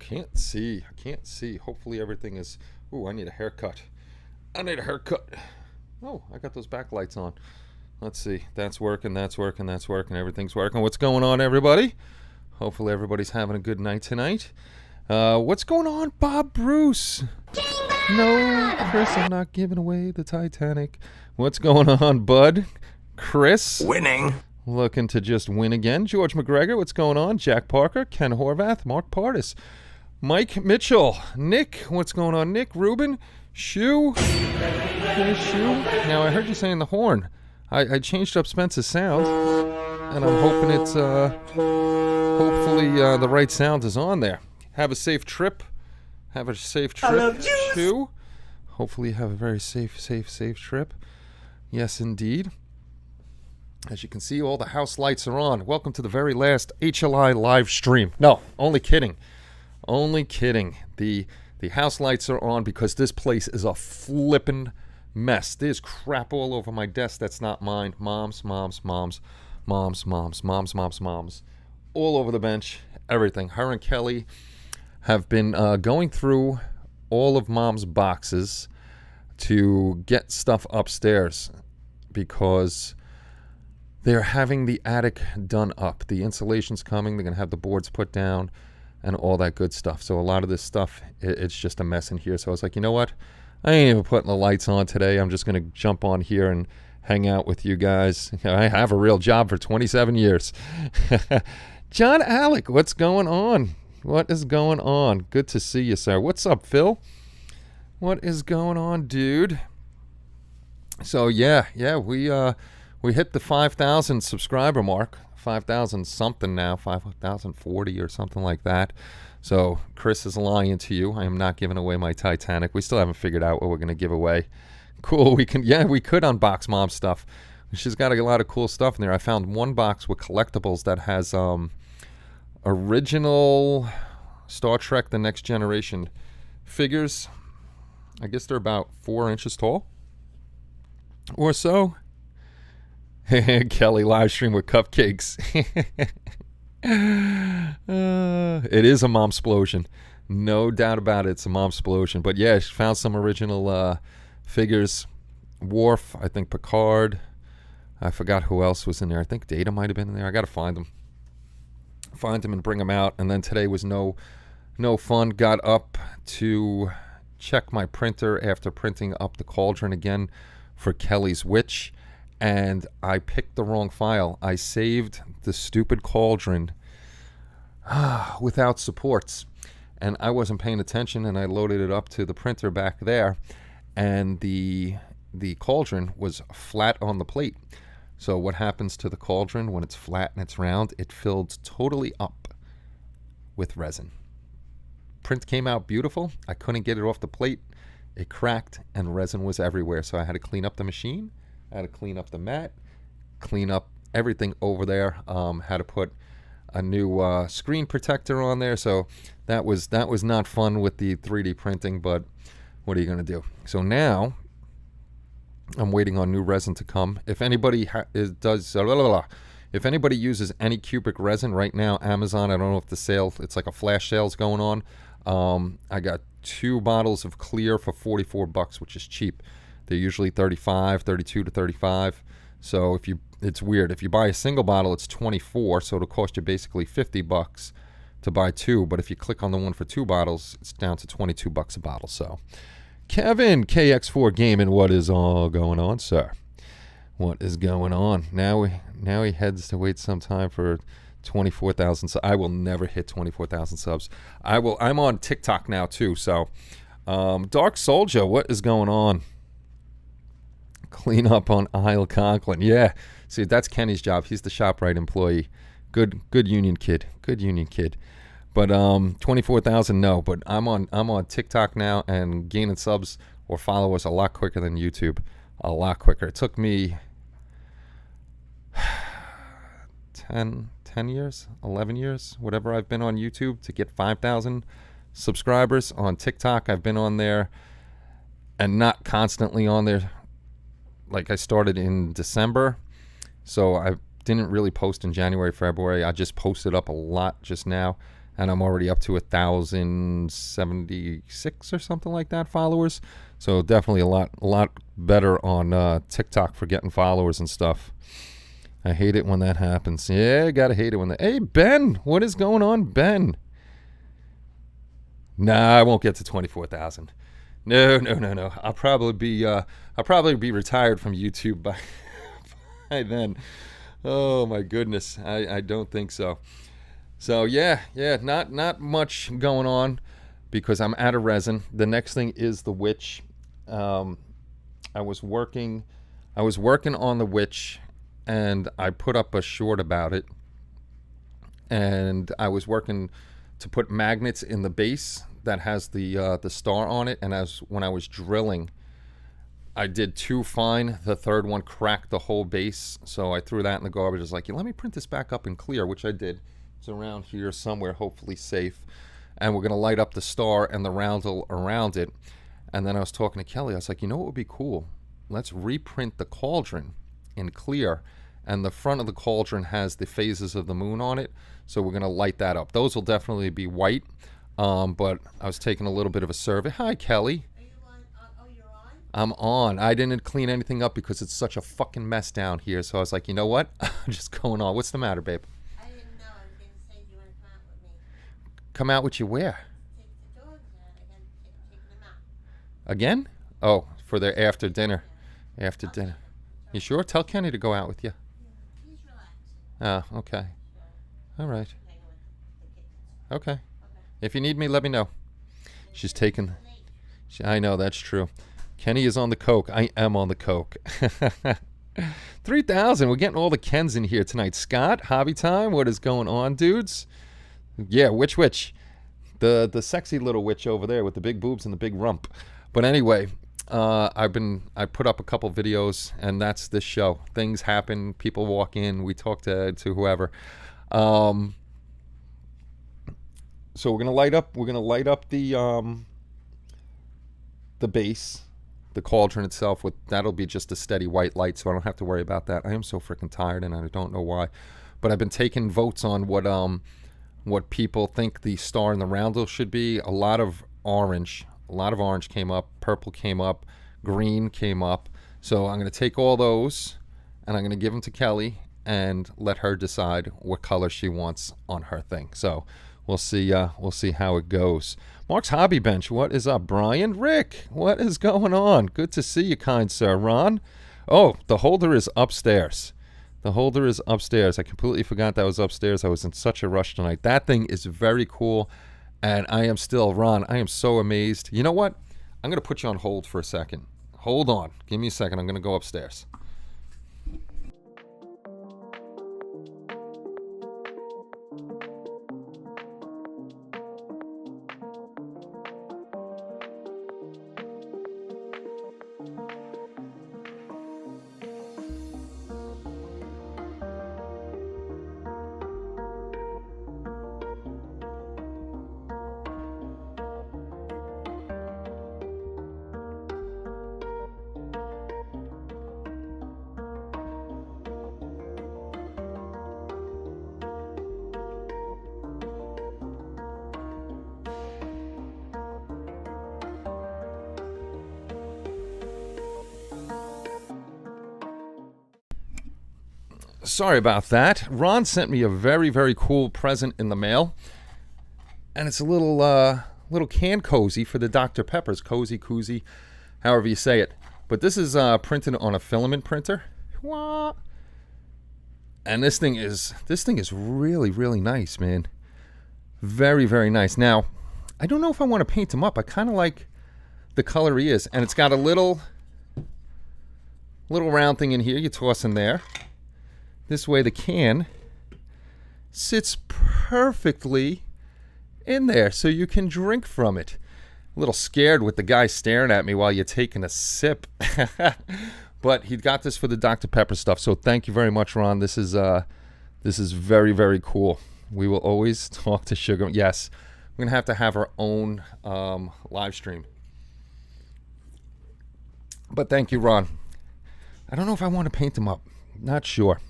can't see. I can't see. Hopefully everything is... Ooh, I need a haircut. I need a haircut. Oh, I got those backlights on. Let's see. That's working, that's working, that's working. Everything's working. What's going on, everybody? Hopefully everybody's having a good night tonight. What's going on, Bob Bruce? No, Chris, I'm not giving away the Titanic. What's going on, Bud? Chris? Winning. Looking to just win again. George McGregor, what's going on? Jack Parker, Ken Horvath, Mark Pardis, Mike Mitchell, Nick, what's going on? Nick, Ruben, Shu. Hey, Shu. Now, I heard you saying the horn. I changed up Spence's sound, and I'm hoping it's, hopefully the right sound is on there. Have a safe trip. Have a safe trip, I love you. Shu. Hopefully you have a very safe trip. Yes, indeed. As you can see, all the house lights are on. Welcome to the very last HLI live stream. No, only kidding. Only kidding. The house lights are on because this place is a flippin' mess. There's crap all over my desk that's not mine. Moms. All over the bench. Everything. Her and Kelly have been going through all of Mom's boxes to get stuff upstairs because they're having the attic done up. The insulation's coming. They're going to have the boards put down and all that good stuff. So a lot of this stuff, it's just a mess in here. So I was like, you know what? I ain't even putting the lights on today. I'm just going to jump on here and hang out with you guys. I have a real job for 27 years. John Alec, what's going on? What is going on? Good to see you, sir. What's up, Phil? What is going on, dude? So, yeah, we hit the 5,000 subscriber mark, 5,000 something now, 5,040 or something like that. So Chris is lying to you. I am not giving away my Titanic. We still haven't figured out what we're going to give away. Cool. We could unbox Mom's stuff. She's got a lot of cool stuff in there. I found one box with collectibles that has original Star Trek The Next Generation figures. I guess they're about 4 inches tall or so. Kelly live stream with cupcakes. It is a Momsplosion. No doubt about it. It's a Momsplosion. But yeah, she found some original figures. Worf, I think Picard. I forgot who else was in there. I think Data might have been in there. I got to find them. Find them and bring them out. And then today was no fun. Got up to check my printer after printing up the cauldron again for Kelly's Witch. And I picked the wrong file. I saved the stupid cauldron without supports. And I wasn't paying attention, and I loaded it up to the printer back there. And the cauldron was flat on the plate. So what happens to the cauldron when it's flat and it's round? It filled totally up with resin. Print came out beautiful. I couldn't get it off the plate. It cracked, and resin was everywhere. So I had to clean up the machine. I had to clean up the mat, clean up everything over there. Had to put a new screen protector on there. So that was not fun with the 3D printing, but what are you going to do? So now I'm waiting on new resin to come. If anybody if anybody uses any cubic resin right now, Amazon, I don't know if the sale, it's like a flash sale's going on. I got 2 bottles of clear for $44, which is cheap. They're usually 32 to 35. So it's weird. If you buy a single bottle, it's 24, so it'll cost you basically $50 to buy 2. But if you click on the one for 2 bottles, it's down to $22 a bottle. So, Kevin, KX4 Gaming, what is all going on, sir? What is going on? Now he heads to wait some time for 24,000. So I will never hit 24,000 subs. I'm on TikTok now too. So, Dark Soldier, what is going on? Clean up on Isle Conklin. Yeah. See, that's Kenny's job. He's the ShopRite employee. Good union kid. Good union kid. But 24,000, no. But I'm on TikTok now, and gaining subs or followers a lot quicker than YouTube. A lot quicker. It took me 10 years, 11 years, whatever I've been on YouTube to get 5,000 subscribers. On TikTok, I've been on there and not constantly on there. Like, I started in December, so I didn't really post in January, February. I just posted up a lot just now, and I'm already up to 1,076 or something like that followers. So definitely a lot better on TikTok for getting followers and stuff. I hate it when that happens. Yeah, gotta hate it when that. Hey Ben, what is going on, Ben? Nah, I won't get to 24,000. No. I'll probably be retired from YouTube by by then. Oh my goodness, I don't think so. So yeah, not much going on because I'm out of resin. The next thing is the witch. I was working on the witch, and I put up a short about it. And I was working to put magnets in the base that has the star on it. And when I was drilling, I did too fine. The third one cracked the whole base, so I threw that in the garbage. I was like, yeah, let me print this back up in clear, which I did. It's around here somewhere, hopefully safe. And we're going to light up the star and the roundel around it. And then I was talking to Kelly. I was like, you know what would be cool? Let's reprint the cauldron in clear. And the front of the cauldron has the phases of the moon on it. So we're going to light that up. Those will definitely be white. But I was taking a little bit of a survey. Hi, Kelly. Are you on? Oh, you're on? I'm on. I didn't clean anything up because it's such a fucking mess down here. So I was like, you know what? I'm just going on. What's the matter, babe? I didn't know. I was going to say, do you want to come out with me? Come out with you where? Take the dogs out. I got to take them out. Again? Oh, for their after dinner. After dinner. You sure? Tell Kenny to go out with you. He's relaxing. Oh, okay. So, All right. hanging with the kittens. Okay. Okay. If you need me, let me know. She's taking... I know, that's true. Kenny is on the coke. I am on the coke. 3,000. We're getting all the Kens in here tonight. Scott, hobby time. What is going on, dudes? Yeah, which witch? The sexy little witch over there with the big boobs and the big rump. But anyway, I put up a couple videos, and that's this show. Things happen. People walk in. We talk to whoever. So we're gonna light up the base, the cauldron itself. That'll be just a steady white light, so I don't have to worry about that. I am so freaking tired, and I don't know why. But I've been taking votes on what people think the star and the roundel should be. A lot of orange came up, purple came up, green came up. So I'm gonna take all those, and I'm gonna give them to Kelly and let her decide what color she wants on her thing. So we'll see how it goes. Mark's Hobby Bench, what is up? Brian, Rick, what is going on? Good to see you, kind sir. Ron, oh, the holder is upstairs. The holder is upstairs. I completely forgot that was upstairs. I was in such a rush tonight. That thing is very cool, and I am still, Ron, I am so amazed. You know what? I'm going to put you on hold for a second. Hold on. Give me a second. I'm going to go upstairs. Sorry about that. Ron sent me a very, very cool present in the mail. And it's a little can cozy for the Dr. Peppers. Cozy, koozie, however you say it. But this is printed on a filament printer. And this thing is really, really nice, man. Very, very nice. Now, I don't know if I want to paint him up. I kind of like the color he is. And it's got a little round thing in here you toss in there. This way the can sits perfectly in there so you can drink from it. A little scared with the guy staring at me while you're taking a sip. But he got this for the Dr. Pepper stuff, so thank you very much, Ron. This is very, very cool. We will always talk to Sugar. Yes, we're going to have our own live stream. But thank you, Ron. I don't know if I want to paint him up. Not sure.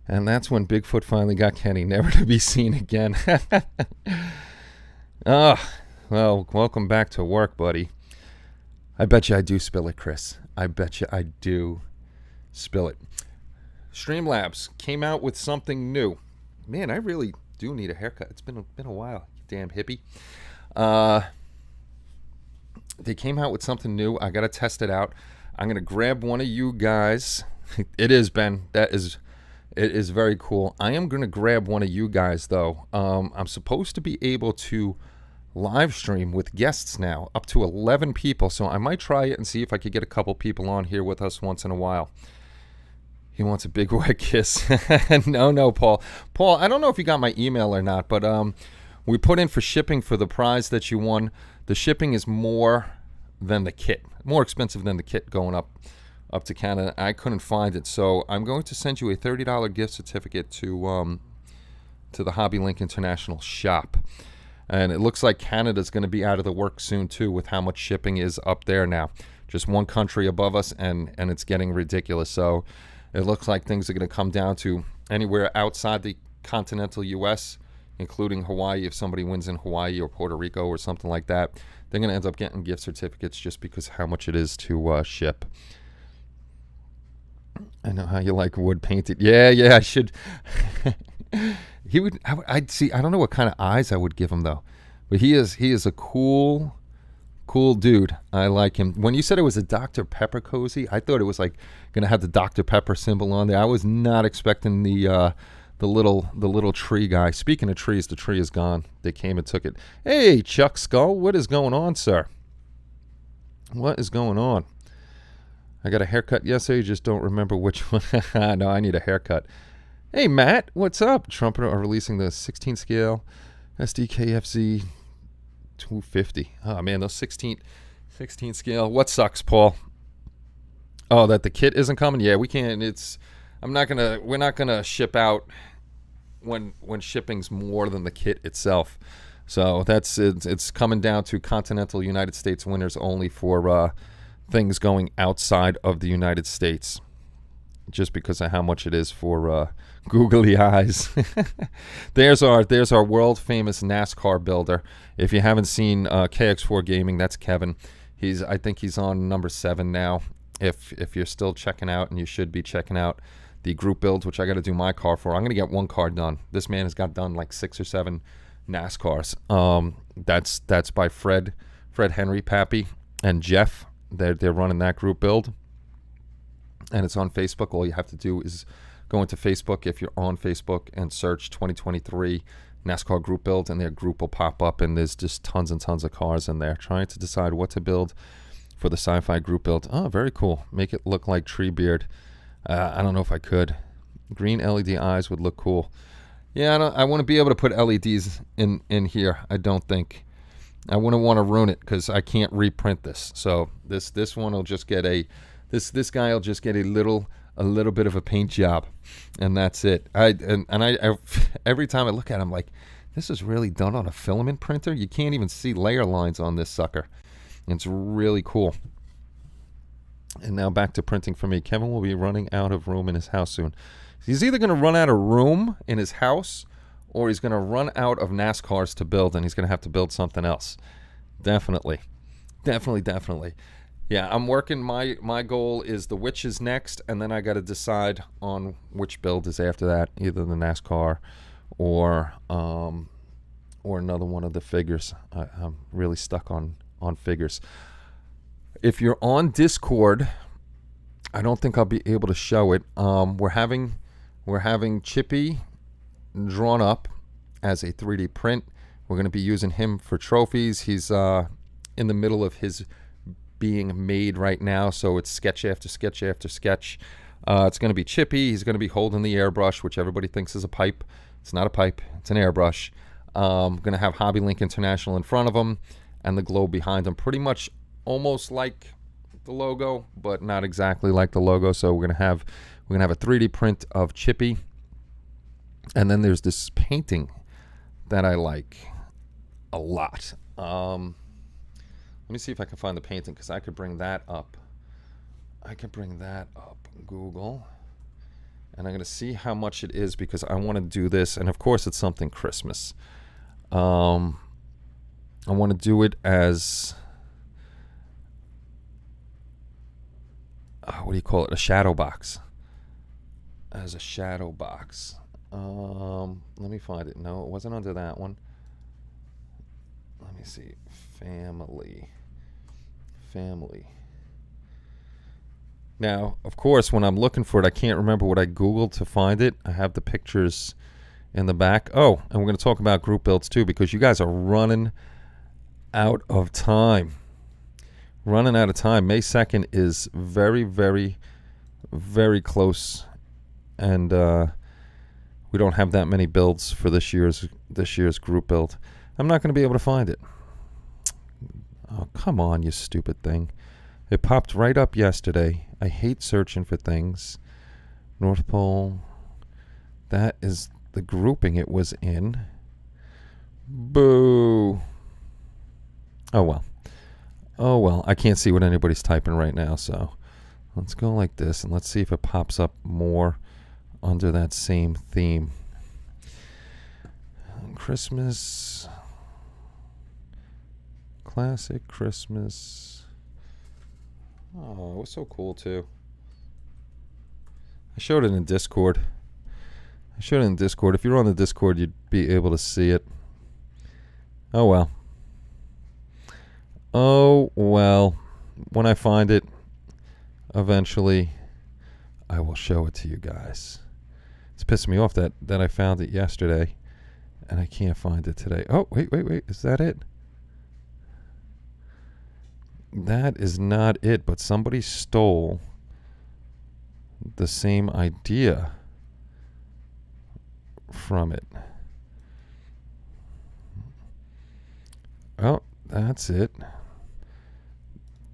And that's when Bigfoot finally got Kenny, never to be seen again. Ah, well, welcome back to work, buddy. I bet you I do spill it, Chris. I bet you I do spill it. Streamlabs came out with something new. Man, I really do need a haircut. It's been a while, you damn hippie. They came out with something new. I got to test it out. I'm going to grab one of you guys. It is, Ben. It is very cool. I am going to grab one of you guys, though. I'm supposed to be able to live stream with guests now, up to 11 people. So I might try it and see if I could get a couple people on here with us once in a while. He wants a big wet kiss. No, Paul. Paul, I don't know if you got my email or not, but we put in for shipping for the prize that you won. The shipping is more than the kit, more expensive than the kit going up to Canada. I couldn't find it, so I'm going to send you a $30 gift certificate to the Hobby Link International shop. And it looks like Canada's going to be out of the work soon too, with how much shipping is up there now. Just one country above us, and it's getting ridiculous. So it looks like things are going to come down to anywhere outside the continental U.S., including Hawaii. If somebody wins in Hawaii or Puerto Rico or something like that, they're going to end up getting gift certificates just because of how much it is to ship. I know how you like wood painted. Yeah, I should. I'd see. I don't know what kind of eyes I would give him though, but he is a cool dude. I like him. When you said it was a Dr. Pepper cozy, I thought it was like gonna have the Dr. Pepper symbol on there. I was not expecting the little tree guy. Speaking of trees, the tree is gone. They came and took it. Hey, Chuck Skull, what is going on, sir? What is going on? I got a haircut yesterday, just don't remember which one. No, I need a haircut. Hey, Matt, what's up? Trumpeter are releasing the 16 scale SDKFZ 250. Oh, man, those 16 scale. What sucks, Paul? Oh, that the kit isn't coming? Yeah, we can't. We're not gonna ship out when shipping's more than the kit itself. So it's coming down to continental United States winners only for things going outside of the United States, just because of how much it is for googly eyes. There's our world famous NASCAR builder. If you haven't seen KX4 Gaming, that's Kevin. I think he's on number 7 now. If you're still checking out, and you should be checking out the group builds, which I got to do my car for. I'm going to get one car done. This man has got done like 6 or 7 NASCARs. That's by Fred Henry, Pappy, and Jeff. They're running that group build, and it's on Facebook. All you have to do is go into Facebook if you're on Facebook and search 2023 NASCAR group build, and their group will pop up, and there's just tons and tons of cars in there. Trying to decide what to build for the sci-fi group build. Oh, very cool. Make it look like Treebeard. I don't know if I could. Green LED eyes would look cool. Yeah, I want to be able to put LEDs in here. I don't think. I wouldn't want to ruin it because I can't reprint this. So this one will just get this guy will just get a little bit of a paint job, and that's it. I every time I look at it, I'm like, this is really done on a filament printer. You can't even see layer lines on this sucker. It's really cool. And now back to printing for me. Kevin will be running out of room in his house soon. He's either going to run out of room in his house, or he's going to run out of NASCARs to build, and he's going to have to build something else. Definitely. Yeah, I'm working. My goal is the Witches next, and then I got to decide on which build is after that, either the NASCAR or another one of the figures. I'm really stuck on figures. If you're on Discord, I don't think I'll be able to show it. We're having Chippy drawn up as a 3D print. We're going to be using him for trophies. He's in the middle of his being made right now, so it's sketch after sketch after sketch. It's going to be Chippy. He's going to be holding the airbrush, which everybody thinks is a pipe. It's not a pipe. It's an airbrush. Going to have Hobby Link International in front of him and the globe behind him, pretty much almost like the logo, but not exactly like the logo. So we're gonna have a 3D print of Chippy, and then there's this painting that I like a lot. Let me see if I can find the painting, because I could bring that up. Google, and I'm going to see how much it is because I want to do this. And of course, it's something Christmas. I want to do it as, what do you call it? A shadow box. As a shadow box. Let me find it. No, it wasn't under that one. Let me see. Family. Now, of course, when I'm looking for it, I can't remember what I Googled to find it. I have the pictures in the back. Oh, and we're going to talk about group builds too, because you guys are running out of time. May 2nd is very, very, very close, and we don't have that many builds for this year's group build. I'm not going to be able to find it. Oh, come on, you stupid thing. It popped right up yesterday. I hate searching for things. North Pole. That is the grouping it was in. Boo. Oh well. I can't see what anybody's typing right now, so let's go like this and let's see if it pops up more under that same theme. Christmas. Classic Christmas. Oh, it was so cool too. I showed it in Discord. If you're on the Discord, you'd be able to see it. Oh well. When I find it, eventually, I will show it to you guys. It's pissing me off that I found it yesterday, and I can't find it today. Oh, wait. Is that it? That is not it, but somebody stole the same idea from it. Oh, that's it.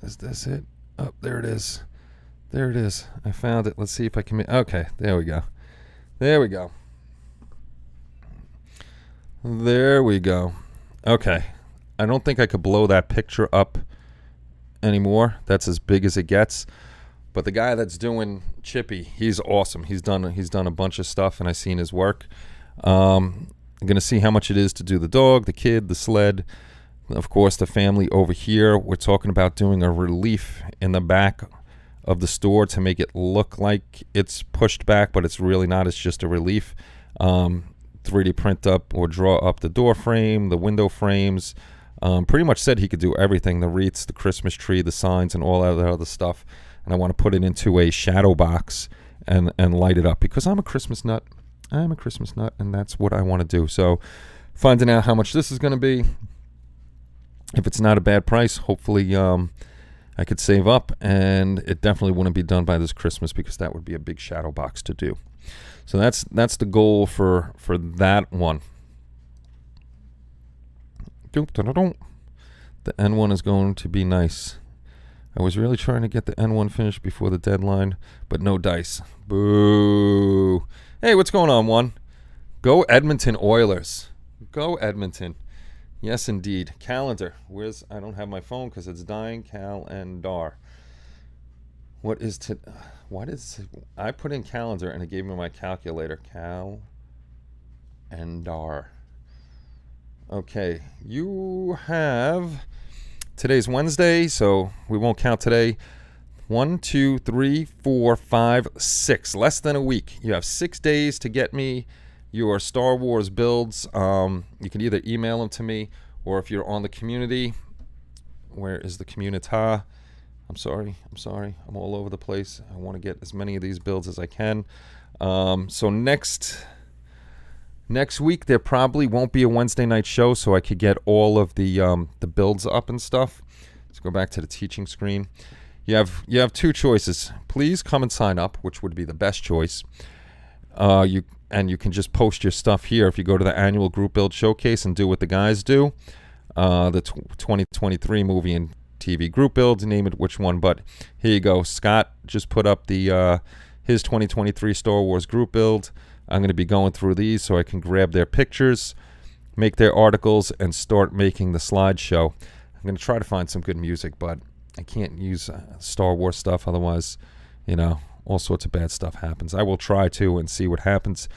Is this it? Oh, there it is. I found it. Let's see if I can... Okay, there we go. Okay. I don't think I could blow that picture up anymore. That's as big as it gets. But the guy that's doing Chippy, he's awesome. He's done a bunch of stuff, and I've seen his work. I'm going to see how much it is to do the dog, the kid, the sled, of course, the family over here. We're talking about doing a relief in the back of the store to make it look like it's pushed back, but it's really not. It's just a relief. 3D print up or draw up the door frame, the window frames. Pretty much said he could do everything, the wreaths, the Christmas tree, the signs, and all that other stuff. And I want to put it into a shadow box and light it up because I'm a Christmas nut. And that's what I want to do. So finding out how much this is going to be, if it's not a bad price, hopefully I could save up, and it definitely wouldn't be done by this Christmas because that would be a big shadow box to do. So that's the goal for that one. The N1 is going to be nice. I was really trying to get the N1 finished before the deadline, but no dice. Boo. Hey, what's going on, one? Go Edmonton Oilers. Go Edmonton. Yes, indeed. Calendar. I don't have my phone because it's dying. Calendar. I put in calendar and it gave me my calculator. Calendar. Okay. You have... Today's Wednesday, so we won't count today. 1, 2, 3, 4, 5, 6. Less than a week. You have 6 days to get me your Star Wars builds. You can either email them to me, or if you're on the community, where is the community? I'm sorry. I'm all over the place. I want to get as many of these builds as I can. So next week there probably won't be a Wednesday night show, so I could get all of the builds up and stuff. Let's go back to the teaching screen. You have two choices. Please come and sign up, which would be the best choice. You can just post your stuff here if you go to the annual group build showcase and do what the guys do. The 2023 movie and TV group builds, name it which one, but here you go. Scott just put up his 2023 Star Wars group build. I'm going to be going through these so I can grab their pictures, make their articles, and start making the slideshow. I'm going to try to find some good music, but I can't use Star Wars stuff. Otherwise, all sorts of bad stuff happens. I will try to and see what happens.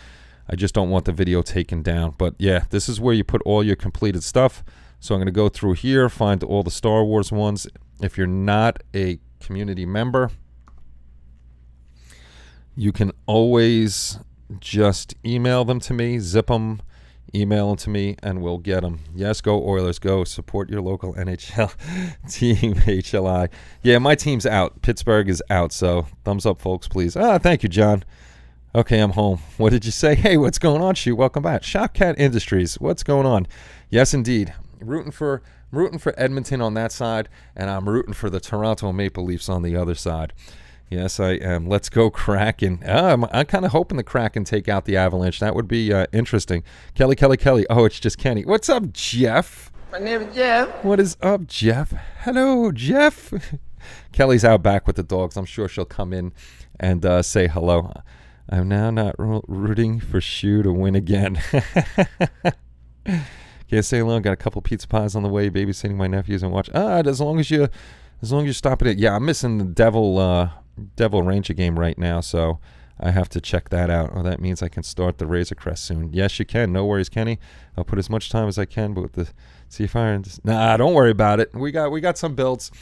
I just don't want the video taken down. But yeah, this is where you put all your completed stuff. So I'm going to go through here, find all the Star Wars ones. If you're not a community member, you can always just email them to me, zip them, email them to me, and we'll get them. Yes, go Oilers, go. Support your local NHL team, HLI. Yeah, my team's out. Pittsburgh is out, so thumbs up, folks, please. Thank you, John. Okay, I'm home. What did you say? Hey, what's going on, Shoot? Welcome back. Shopcat Industries, what's going on? Yes, indeed. Rooting for Edmonton on that side, and I'm rooting for the Toronto Maple Leafs on the other side. Yes, I am. Let's go Kraken. I'm kind of hoping the Kraken take out the Avalanche. That would be interesting. Kelly. Oh, it's just Kenny. What's up, Jeff? My name is Jeff. What is up, Jeff? Hello, Jeff. Kelly's out back with the dogs. I'm sure she'll come in and say hello. I'm now not rooting for Shoe to win again. Can't stay alone. Got a couple pizza pies on the way. Babysitting my nephews and watch. As long as you're stopping it. Yeah, I'm missing the Devil Ranger game right now, so I have to check that out. Oh, that means I can start the Razor Crest soon. Yes, you can. No worries, Kenny. I'll put as much time as I can, but with the CFR, nah, don't worry about it. We got some builds.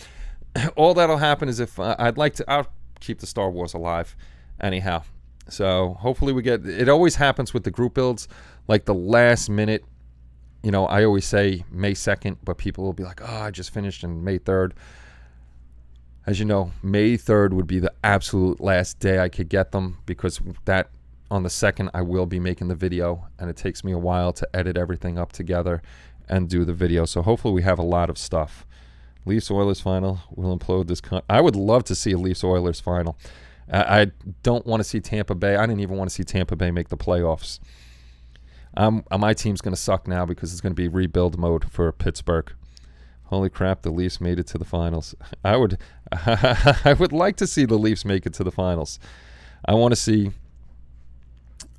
All that'll happen is if I'll keep the Star Wars alive, anyhow. So hopefully we get. It always happens with the group builds, like the last minute. You know, I always say May 2nd, but people will be like, "Oh, I just finished on May 3rd." As you know, May 3rd would be the absolute last day I could get them, because that on the 2nd I will be making the video, and it takes me a while to edit everything up together and do the video. So hopefully we have a lot of stuff. Leafs Oilers final will implode this. I would love to see a Leafs Oilers final. I don't want to see Tampa Bay. I didn't even want to see Tampa Bay make the playoffs. My team's going to suck now because it's going to be rebuild mode for Pittsburgh. Holy crap, the Leafs made it to the finals. I would like to see the Leafs make it to the finals. I want to see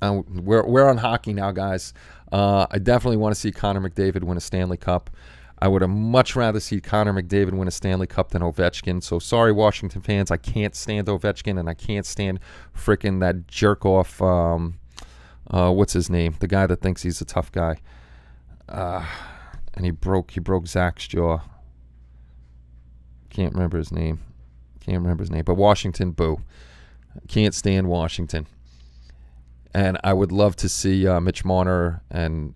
we're on hockey now, guys. I definitely want to see Connor McDavid win a Stanley Cup. I would have much rather see Connor McDavid win a Stanley Cup than Ovechkin. So sorry, Washington fans. I can't stand Ovechkin, and I can't stand frickin' that jerk off. What's his name? The guy that thinks he's a tough guy. And he broke Zach's jaw. Can't remember his name. But Washington, boo. Can't stand Washington. And I would love to see Mitch Marner and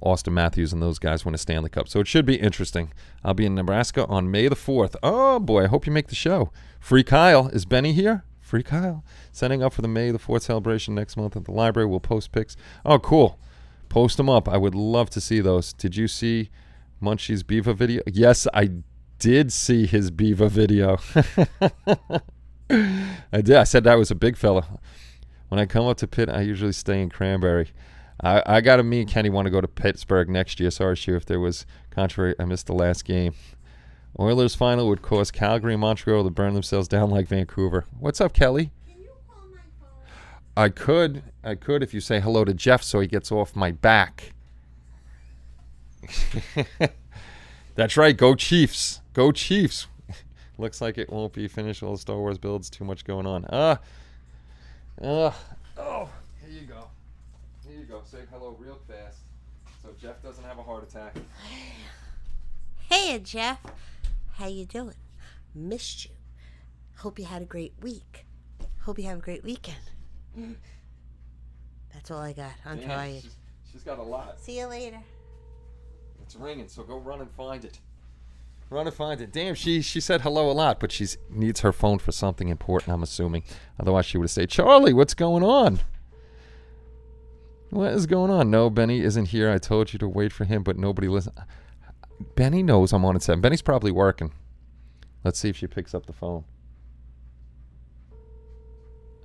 Austin Matthews and those guys win a Stanley Cup. So it should be interesting. I'll be in Nebraska on May the 4th. Oh, boy, I hope you make the show. Free Kyle. Is Benny here? Free Kyle. Setting up for the May the 4th celebration next month at the library. We'll post pics. Oh, cool. Post them up. I would love to see those. Did you see Munchie's Beaver video? Yes, I did see his Beaver video. I did. I said that was a big fella. When I come up to Pitt, I usually stay in Cranberry. I got me and Kenny want to go to Pittsburgh next year. Sorry, Shu, if there was contrary. I missed the last game. Oilers final would cause Calgary and Montreal to burn themselves down like Vancouver. What's up, Kelly? Can you call my phone? I could if you say hello to Jeff so he gets off my back. That's right. Go Chiefs. Go Chiefs. Looks like it won't be finished. All the Star Wars builds. Too much going on. Oh, here you go. Here you go. Say hello real fast so Jeff doesn't have a heart attack. Hey, Jeff. How you doing? Missed you. Hope you had a great week. Hope you have a great weekend. That's all I got. I'm tired. She's got a lot. See you later. It's ringing, so go run and find it. Run and find it. Damn, she said hello a lot, but she needs her phone for something important, I'm assuming. Otherwise, she would have said, Charlie, what's going on? What is going on? No, Benny isn't here. I told you to wait for him, but nobody listened. Benny knows I'm on at 7. Benny's probably working. Let's see if she picks up the phone.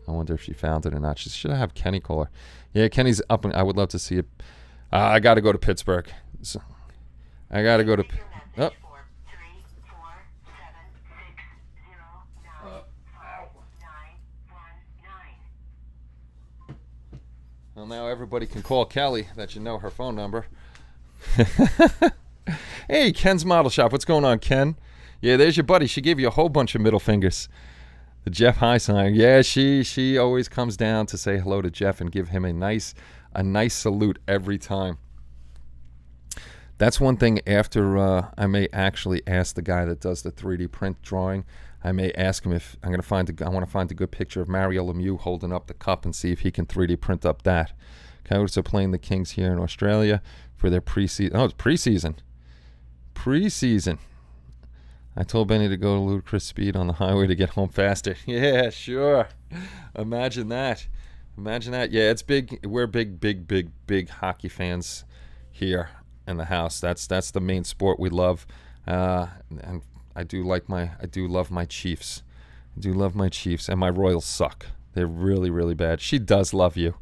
I wonder if she found it or not. She should have Kenny call her. Yeah, Kenny's up, and I would love to see it. I got to go to Pittsburgh. So, I got to go to... Oh. Well, now everybody can call Kelly that you know her phone number. Hey, Ken's Model Shop. What's going on, Ken? Yeah, there's your buddy. She gave you a whole bunch of middle fingers. The Jeff High sign. Yeah, she always comes down to say hello to Jeff and give him a nice salute every time. That's one thing. After I may actually ask the guy that does the 3D print drawing. I may ask him if I want to find a good picture of Mario Lemieux holding up the cup and see if he can 3D print up that. Coyotes are playing the Kings here in Australia for their preseason. Oh, it's preseason. Preseason. I told Benny to go to ludicrous speed on the highway to get home faster. Yeah, sure. Imagine that. Imagine that. Yeah, it's big. We're big hockey fans here in the house. That's the main sport we love. And I do love my Chiefs. I do love my Chiefs, and my Royals suck. They're really, really bad. She does love you.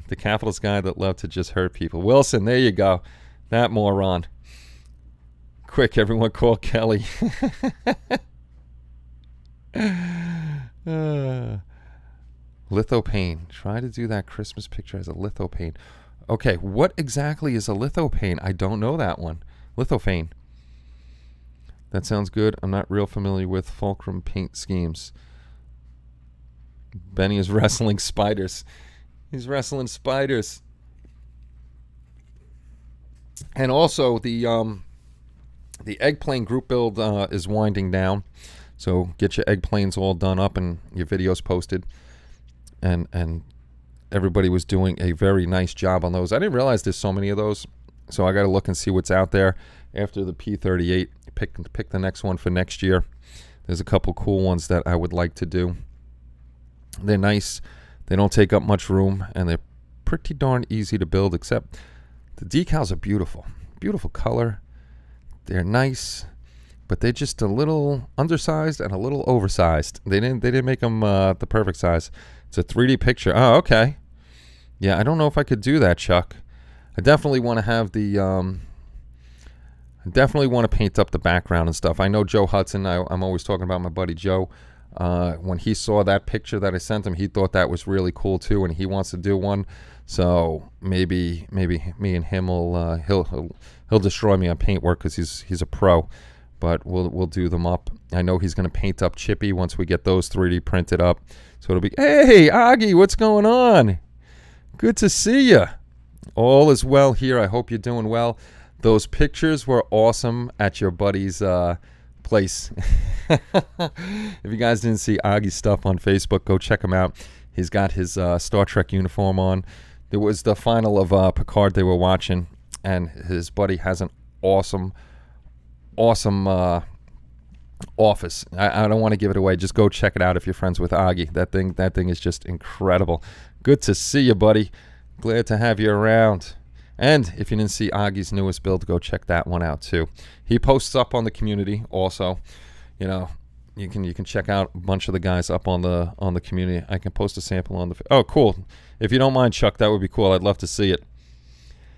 The Capitals guy that loved to just hurt people. Wilson, there you go. That moron. Quick, everyone call Kelly. Lithopane. Try to do that Christmas picture as a lithopane. Okay, what exactly is a lithopane? I don't know that one. Lithophane. That sounds good. I'm not real familiar with fulcrum paint schemes. Benny is wrestling spiders. He's wrestling spiders. And also the eggplane group build is winding down. So get your eggplanes all done up and your videos posted. And everybody was doing a very nice job on those. I didn't realize there's so many of those. So I got to look and see what's out there. After the P38, pick the next one for next year. There's a couple cool ones that I would like to do. They're nice. They don't take up much room, and they're pretty darn easy to build, except the decals are beautiful. Beautiful color. They're nice, but they're just a little undersized and a little oversized. They didn't make them the perfect size. It's a 3D picture. Oh, okay. Yeah, I don't know if I could do that, Chuck. I definitely want to have the I definitely want to paint up the background and stuff. I know Joe Hudson. I'm always talking about my buddy Joe. When he saw that picture that I sent him, he thought that was really cool too, and he wants to do one. So maybe me and him will he'll destroy me on paint work because he's a pro. But we'll do them up. I know he's going to paint up Chippy once we get those 3D printed up. So it'll be, hey Augie, what's going on? Good to see you. All is well here. I hope you're doing well. Those pictures were awesome at your buddy's place. If you guys didn't see Augie's stuff on Facebook, go check him out. He's got his Star Trek uniform on. There was the final of Picard they were watching, and his buddy has an awesome office. I don't want to give it away. Just go check it out if you're friends with Augie. That thing is just incredible. Good to see you, buddy. Glad to have you around. And if you didn't see Augie's newest build, go check that one out too. He posts up on the community also. You know, you can check out a bunch of the guys up on the community. I can post a sample on the. Oh, cool. If you don't mind, Chuck, that would be cool. I'd love to see it.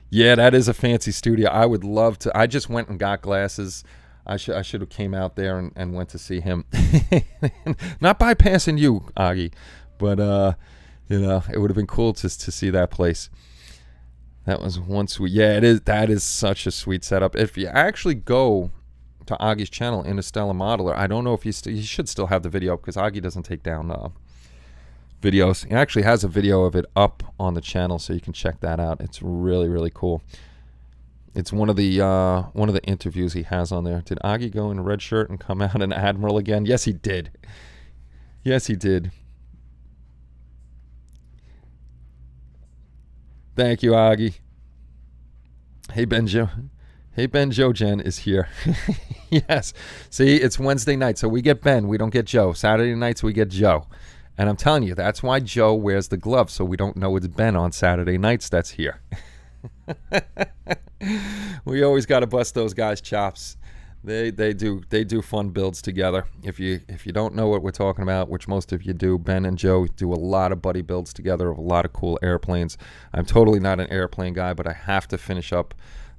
Yeah, that is a fancy studio. I would love to. I just went and got glasses. I should have came out there and went to see him. Not bypassing you, Augie, but you know, it would have been cool to see that place. That was one sweet. Yeah, it is. That is such a sweet setup. If you actually go to Augie's channel, Interstellar Modeler, I don't know if he should still have the video because Augie doesn't take down videos. He actually has a video of it up on the channel, so you can check that out. It's really, really cool. It's one of the interviews he has on there. Did Augie go in a red shirt and come out an admiral again? Yes, he did. Yes, he did. Thank you, Augie. Hey, Benjo. Hey, Ben Jojen is here. Yes. See, it's Wednesday night, so we get Ben. We don't get Joe. Saturday nights, we get Joe. And I'm telling you, that's why Joe wears the gloves, so we don't know it's Ben on Saturday nights that's here. We always got to bust those guys' chops. They do fun builds together. If you don't know what we're talking about, which most of you do, Ben and Joe do a lot of buddy builds together of a lot of cool airplanes. I'm totally not an airplane guy, but I have to finish up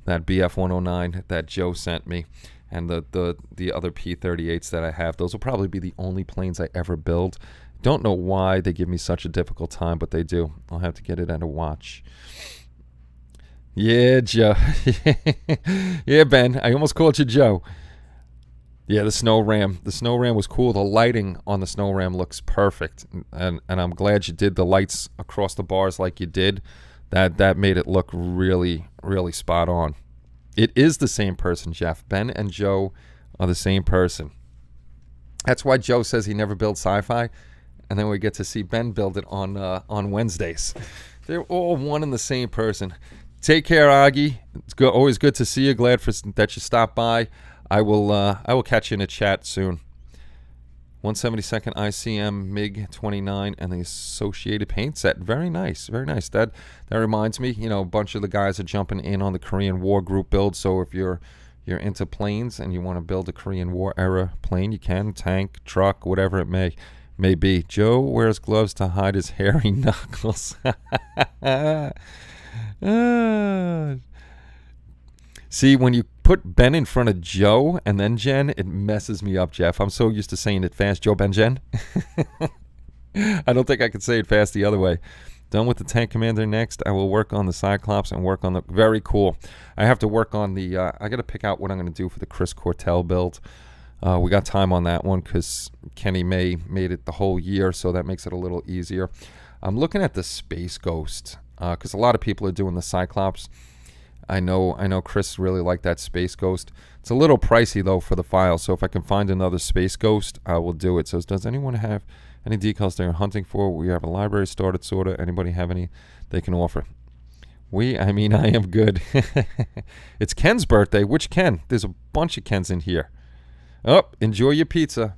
that BF-109 that Joe sent me, and the other P-38s that I have. Those will probably be the only planes I ever build. Don't know why they give me such a difficult time, but they do. I'll have to get it at a watch. Yeah, Joe. Yeah, Ben. I almost called you Joe. Yeah, the snow ram. The snow ram was cool. The lighting on the snow ram looks perfect, and I'm glad you did the lights across the bars like you did. That made it look really, really spot on. It is the same person, Jeff. Ben and Joe are the same person. That's why Joe says he never builds sci-fi, and then we get to see Ben build it on Wednesdays. They're all one and the same person. Take care, Augie. It's always good to see you. Glad that you stopped by. I will catch you in a chat soon. 172nd ICM MiG 29 and the associated paint set. Very nice, very nice. That reminds me, a bunch of the guys are jumping in on the Korean War group build. So if you're into planes and you want to build a Korean War era plane, you can. Tank, truck, whatever it may be. Joe wears gloves to hide his hairy knuckles. See, when you put Ben in front of Joe and then Jen, it messes me up, Jeff. I'm so used to saying it fast, Joe, Ben, Jen. I don't think I could say it fast the other way. Done with the Tank Commander next. I will work on the Cyclops and work on the... Very cool. I have to work on the... I got to pick out what I'm going to do for the Chris Cortell build. We got time on that one because Kenny May made it the whole year, so that makes it a little easier. I'm looking at the Space Ghost because a lot of people are doing the Cyclops. I know Chris really liked that Space Ghost. It's a little pricey, though, for the file, so if I can find another Space Ghost, I will do it. So does anyone have any decals they're hunting for? We have a library started, sort of. Anybody have any they can offer? I am good. It's Ken's birthday. Which Ken? There's a bunch of Kens in here. Oh, enjoy your pizza.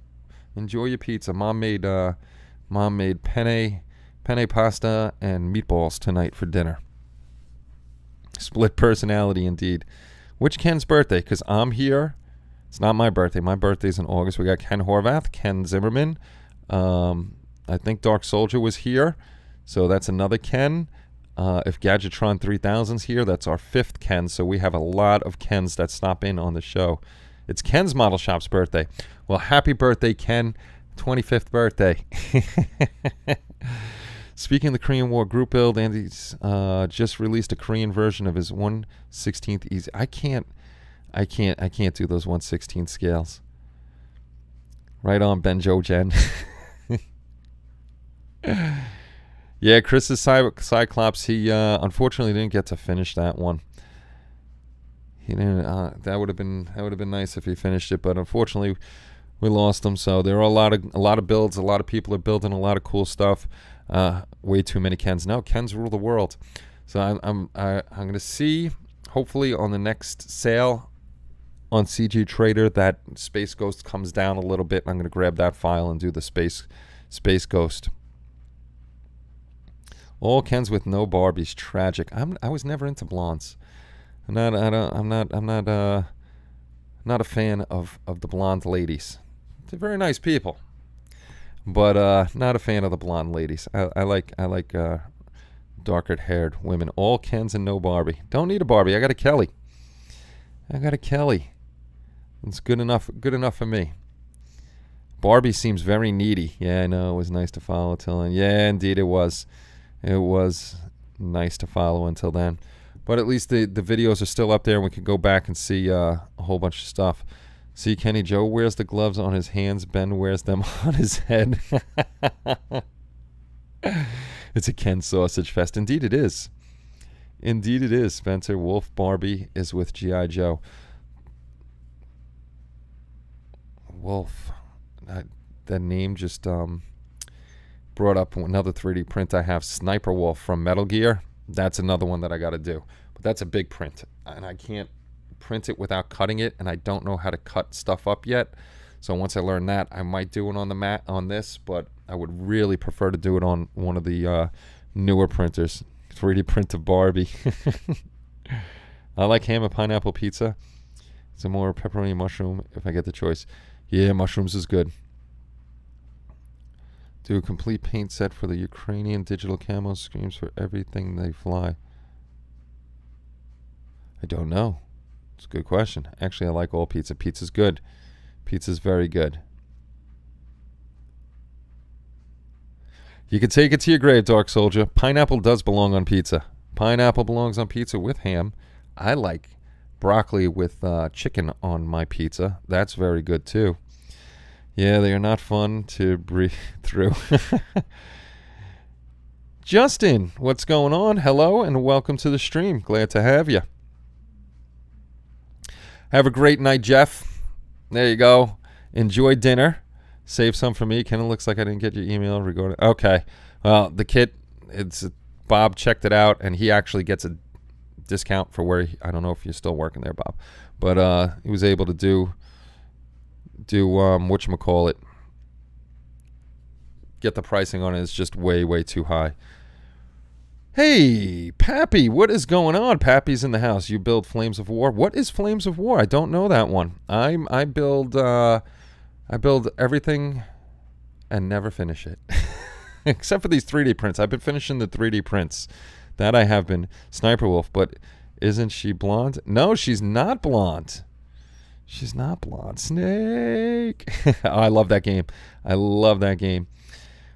Enjoy your pizza. Mom made penne pasta and meatballs tonight for dinner. Split personality indeed. Which Ken's birthday? Because I'm here. It's not my birthday. My birthday's in August. We got Ken Horvath, Ken Zimmerman. I think Dark Soldier was here. So that's another Ken. If Gadgetron 3000's here, that's our fifth Ken. So we have a lot of Kens that stop in on the show. It's Ken's Model Shop's birthday. Well, happy birthday, Ken. 25th birthday. Speaking of the Korean War group build, Andy's just released a Korean version of his 1/16 easy. I can't do those 1/16 scales. Right on, Benjo Jen. Yeah, Chris's Cyclops. He unfortunately didn't get to finish that one. He didn't. That would have been nice if he finished it, but unfortunately, we lost him. So there are a lot of builds. A lot of people are building a lot of cool stuff. Way too many Kens. No, Kens rule the world. So I'm going to see, hopefully on the next sale on CG Trader, that Space Ghost comes down a little bit. I'm going to grab that file and do the Space Ghost. All Kens with no Barbies. Tragic. I was never into blondes. I'm not a fan of the blonde ladies. They're very nice people. But not a fan of the blonde ladies. I like darker-haired women. All Kens and no Barbie. Don't need a Barbie. I got a Kelly. It's good enough for me. Barbie seems very needy. Yeah, I know. It was nice to follow till then. Yeah, indeed it was. It was nice to follow until then. But at least the videos are still up there, and we can go back and see a whole bunch of stuff. See, Kenny, Joe wears the gloves on his hands. Ben wears them on his head. It's a Ken sausage fest. Indeed it is. Indeed it is, Spencer. Wolf Barbie is with G.I. Joe. Wolf. That name just brought up another 3D print I have. Sniper Wolf from Metal Gear. That's another one that I got to do. But that's a big print. And I can't print it without cutting it, and I don't know how to cut stuff up yet. So once I learn that, I might do it on the mat on this, but I would really prefer to do it on one of the newer printers. 3D print of Barbie. I like ham and pineapple pizza. Some more pepperoni and mushroom if I get the choice. Yeah, mushrooms is good. Do a complete paint set for the Ukrainian digital camo screams for everything they fly. I don't know. It's a good question. Actually, I like all pizza. Pizza's good. Pizza's very good. You can take it to your grave, Dark Soldier. Pineapple does belong on pizza. Pineapple belongs on pizza with ham. I like broccoli with chicken on my pizza. That's very good too. Yeah, they are not fun to breathe through. Justin, what's going on? Hello and welcome to the stream. Glad to have you. Have a great night, Jeff. There you go. Enjoy dinner. Save some for me. Kind of looks like I didn't get your email regarding. Okay. Well, the kit, Bob checked it out, and he actually gets a discount for where I don't know if you're still working there, Bob, but he was able to do whatchamacallit, get the pricing on it. It's just way too high. Hey, Pappy, what is going on? Pappy's in the house. You build Flames of War. What is Flames of War? I don't know that one. I build everything and never finish it. Except for these 3D prints. I've been finishing the 3D prints. That I have been. Sniper Wolf, but isn't she blonde? No, she's not blonde. She's not blonde. Snake. Oh, I love that game. I love that game.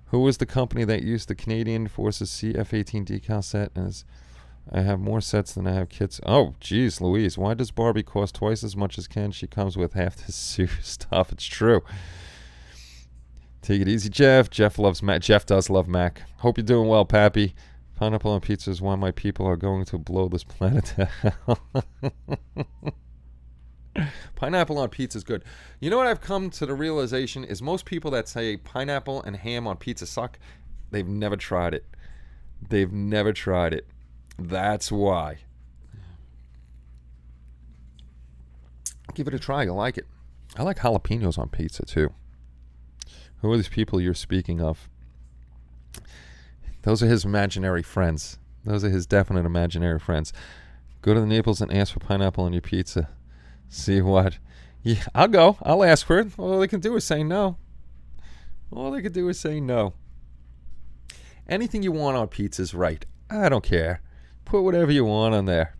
Who was the company that used the Canadian Forces CF-18 decal set? As I have more sets than I have kits. Oh, geez, Louise. Why does Barbie cost twice as much as Ken? She comes with half the stuff. It's true. Take it easy, Jeff. Jeff loves Mac. Jeff does love Mac. Hope you're doing well, Pappy. Pineapple on pizza is why my people are going to blow this planet to hell. Pineapple on pizza is good. You know what I've come to the realization is most people that say pineapple and ham on pizza suck, they've never tried it. They've never tried it. That's why. Give it a try. You'll like it. I like jalapenos on pizza too. Who are these people you're speaking of? Those are his imaginary friends. Those are his definite imaginary friends. Go to the Naples and ask for pineapple on your pizza. See what? Yeah, I'll go. I'll ask for it. All they can do is say no. All they can do is say no. Anything you want on pizza's right. I don't care. Put whatever you want on there.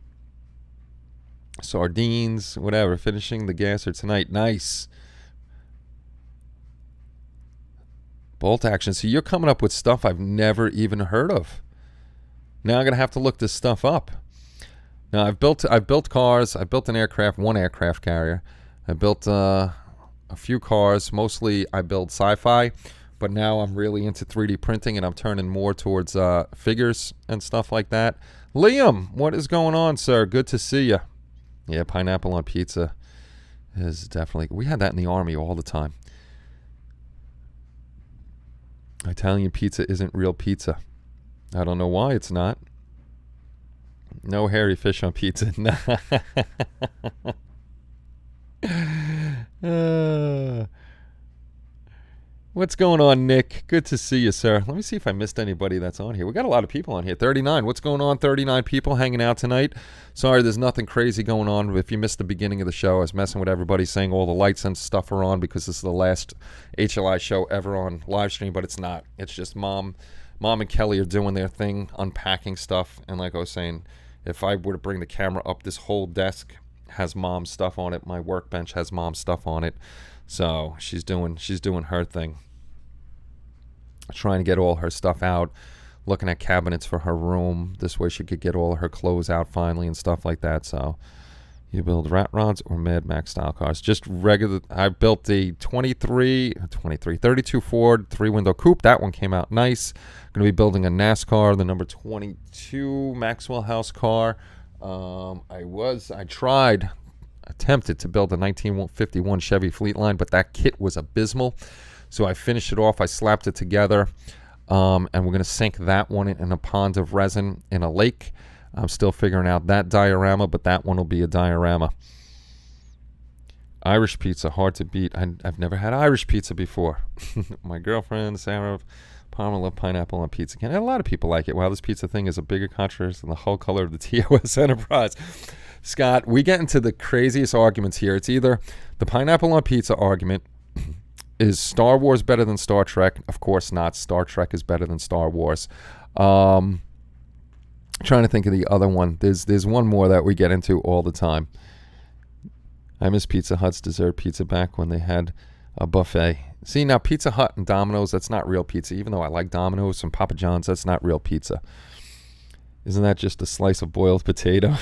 Sardines, whatever. Finishing the gasser tonight. Nice. Bolt action. So you're coming up with stuff I've never even heard of. Now I'm going to have to look this stuff up. Now I've built cars. I built an aircraft, one aircraft carrier. I built a few cars. Mostly I build sci-fi, but now I'm really into 3D printing and I'm turning more towards figures and stuff like that. Liam, what is going on, sir? Good to see you. Yeah, pineapple on pizza is definitely. We had that in the Army all the time. Italian pizza isn't real pizza. I don't know why it's not. No hairy fish on pizza. What's going on, Nick? Good to see you, sir. Let me see if I missed anybody that's on here. We got a lot of people on here. 39. What's going on? 39 people hanging out tonight. Sorry, there's nothing crazy going on. If you missed the beginning of the show, I was messing with everybody saying all the lights and stuff are on because this is the last HLI show ever on live stream, but it's not. It's just Mom and Kelly are doing their thing, unpacking stuff. And like I was saying, if I were to bring the camera up, this whole desk has Mom's stuff on it. My workbench has Mom's stuff on it. So she's doing her thing. Trying to get all her stuff out, looking at cabinets for her room. This way she could get all her clothes out finally and stuff like that. So you build rat rods or Mad Max style cars? Just regular. I built the 32 Ford 3-window coupe. That one came out nice. Going to be building a NASCAR, the number 22 Maxwell House car. Attempted to build a 1951 Chevy Fleetline, but that kit was abysmal. So I finished it off. I slapped it together, and we're going to sink that one in a pond of resin in a lake. I'm still figuring out that diorama, but that one will be a diorama. Irish pizza, hard to beat. I've never had Irish pizza before. My girlfriend, Sarah, Palmer, love pineapple on pizza. And a lot of people like it. Wow, this pizza thing is a bigger controversy than the whole color of the TOS Enterprise. Scott, we get into the craziest arguments here. It's either the pineapple on pizza argument. Is Star Wars better than Star Trek? Of course not. Star Trek is better than Star Wars. Trying to think of the other one. There's one more that we get into all the time. I miss Pizza Hut's dessert pizza back when they had a buffet. See, now Pizza Hut and Domino's, that's not real pizza. Even though I like Domino's and Papa John's, that's not real pizza. Isn't that just a slice of boiled potato?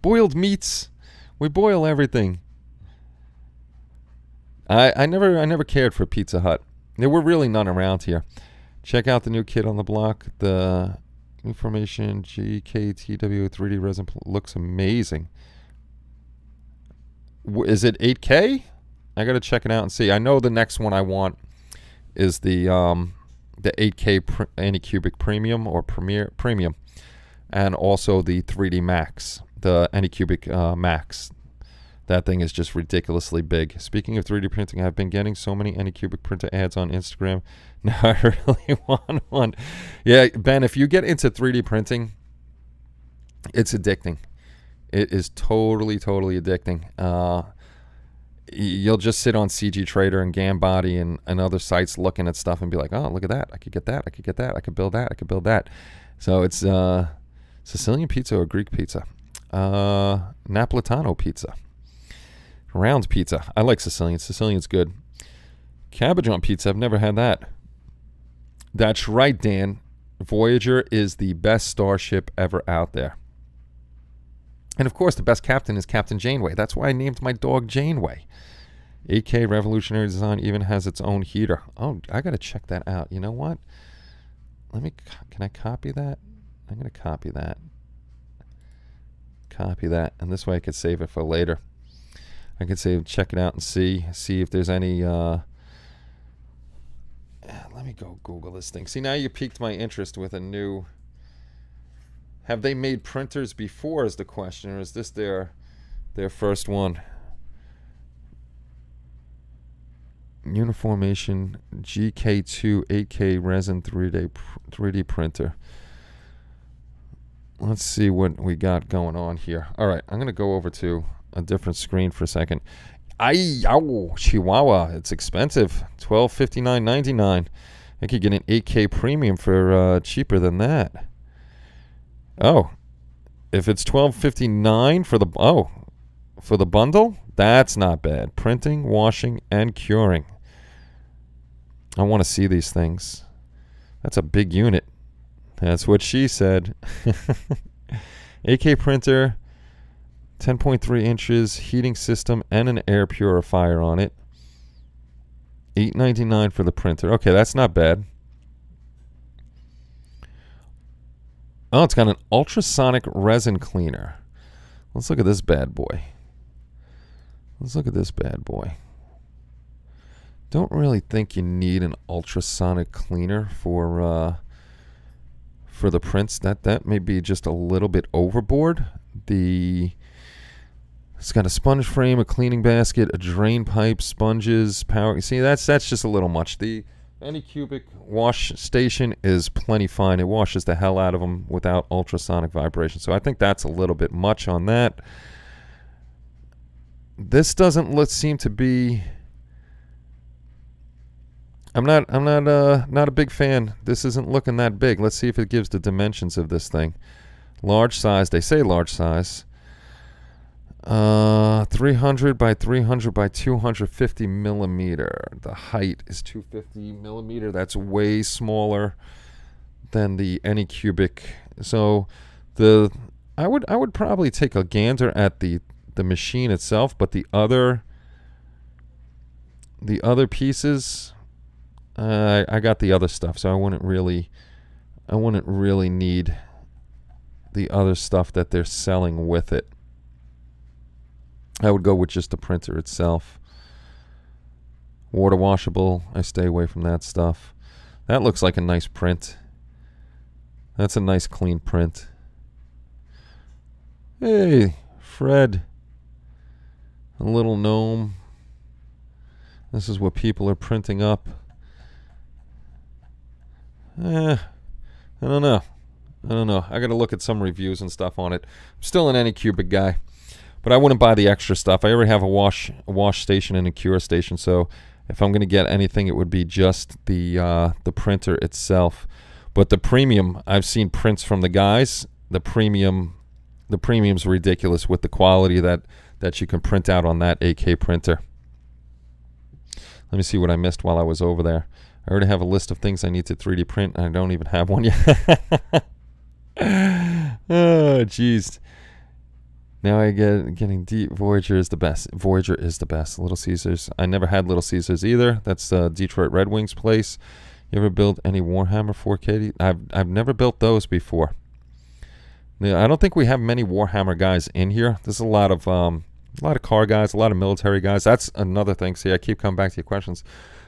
Boiled meats. We boil everything. I never cared for Pizza Hut. There were really none around here. Check out the new kid on the block. The new formation GKTW 3D resin looks amazing. Is it 8K? I gotta check it out and see. I know the next one I want is the 8K Anycubic Premium or Premium, and also the 3D Max, the Anycubic Max. That thing is just ridiculously big. Speaking of 3D printing, I've been getting so many Anycubic printer ads on Instagram. Now I really want one. Yeah, Ben, if you get into 3D printing, it's addicting. It is totally addicting. You'll just sit on CG Trader and Gambody and other sites looking at stuff and be like, oh, look at that. I could get that. I could get that. I could build that. I could build that. So it's Sicilian pizza or Greek pizza. Napolitano pizza. Round pizza. I like Sicilian. Sicilian's good. Cabbage on pizza. I've never had that. That's right, Dan. Voyager is the best starship ever out there. And of course, the best captain is Captain Janeway. That's why I named my dog Janeway. 8K revolutionary design even has its own heater. Oh, I got to check that out. You know what? Can I copy that? I'm going to copy that. Copy that. And this way I could save it for later. I could check it out and see if there's any. Let me go Google this thing. See, now you piqued my interest with a new. Have they made printers before is the question, or is this their first one? Uniformation GK2 8K resin 3D printer. Let's see what we got going on here. All right, I'm going to go over to a different screen for a second. Chihuahua. It's expensive. $1259.99. I could get an 8K premium for cheaper than that. Oh, if it's $12.59 for the bundle, that's not bad. Printing, washing, and curing. I want to see these things. That's a big unit. That's what she said. 8K printer, 10.3 inches, heating system, and an air purifier on it. $8.99 for the printer. Okay, that's not bad. Oh, it's got an ultrasonic resin cleaner. Let's look at this bad boy. Don't really think you need an ultrasonic cleaner for the prints. That may be just a little bit overboard. It's got a sponge frame, a cleaning basket, a drain pipe, sponges, power. See, that's just a little much. The Anycubic wash station is plenty fine. It washes the hell out of them without ultrasonic vibration. So I think that's a little bit much on that. This doesn't seem to be. I'm not a big fan. This isn't looking that big. Let's see if it gives the dimensions of this thing. Large size. They say large size. 300 by 300 by 250 millimeter. The height is 250 millimeter. That's way smaller than the Anycubic. So I would probably take a gander at the machine itself, but the other pieces, I got the other stuff, so I wouldn't really need the other stuff that they're selling with it. I would go with just the printer itself. Water washable, I stay away from that stuff. That looks like a nice print. That's a nice clean print. Hey, Fred. A little gnome. This is what people are printing up. I don't know. I got to look at some reviews and stuff on it. I'm still an Anycubic guy. But I wouldn't buy the extra stuff. I already have a wash station and a cure station, so if I'm going to get anything, it would be just the printer itself. But the premium, I've seen prints from the guys. The premium's ridiculous with the quality that you can print out on that 8K printer. Let me see what I missed while I was over there. I already have a list of things I need to 3D print, and I don't even have one yet. Oh, jeez. Now I getting deep. Voyager is the best. Voyager is the best. Little Caesars. I never had Little Caesars either. That's Detroit Red Wings place. You ever build any Warhammer 4K? I've never built those before. I don't think we have many Warhammer guys in here. There's a lot of car guys, a lot of military guys. That's another thing. See, I keep coming back to your questions.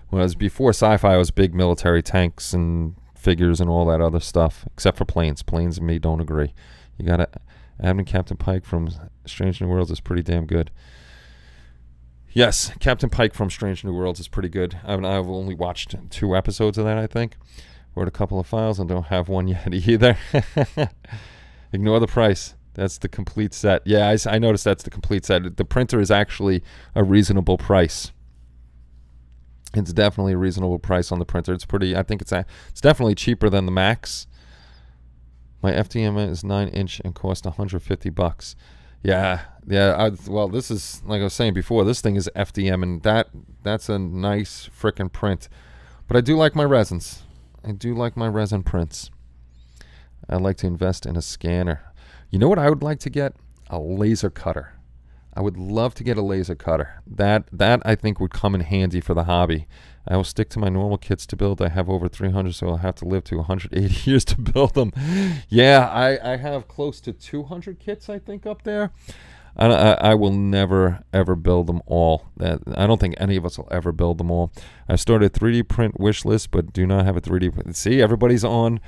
Whereas before sci-fi, I was big military tanks and figures and all that other stuff, except for planes. Planes and me don't agree. You gotta. Admiral Captain Pike from Strange New Worlds is pretty damn good. Yes, Captain Pike from Strange New Worlds is pretty good. I've only watched 2 episodes of that, I think. Wrote a couple of files and don't have one yet either. Ignore the price. That's the complete set. Yeah, I noticed that's the complete set. The printer is actually a reasonable price. It's definitely a reasonable price on the printer. It's pretty. I think it's definitely cheaper than the Max. My FDM is 9-inch and cost $150. Yeah. Well, this is like I was saying before. This thing is FDM, and that's a nice frickin' print. But I do like my resins. I do like my resin prints. I'd like to invest in a scanner. You know what I would like to get? A laser cutter. I would love to get a laser cutter. That I think would come in handy for the hobby. I will stick to my normal kits to build. I have over 300, so I'll have to live to 180 years to build them. Yeah, I have close to 200 kits, I think, up there. I will never, ever build them all. I don't think any of us will ever build them all. I've started a 3D print wish list, but do not have a 3D print. See, everybody's on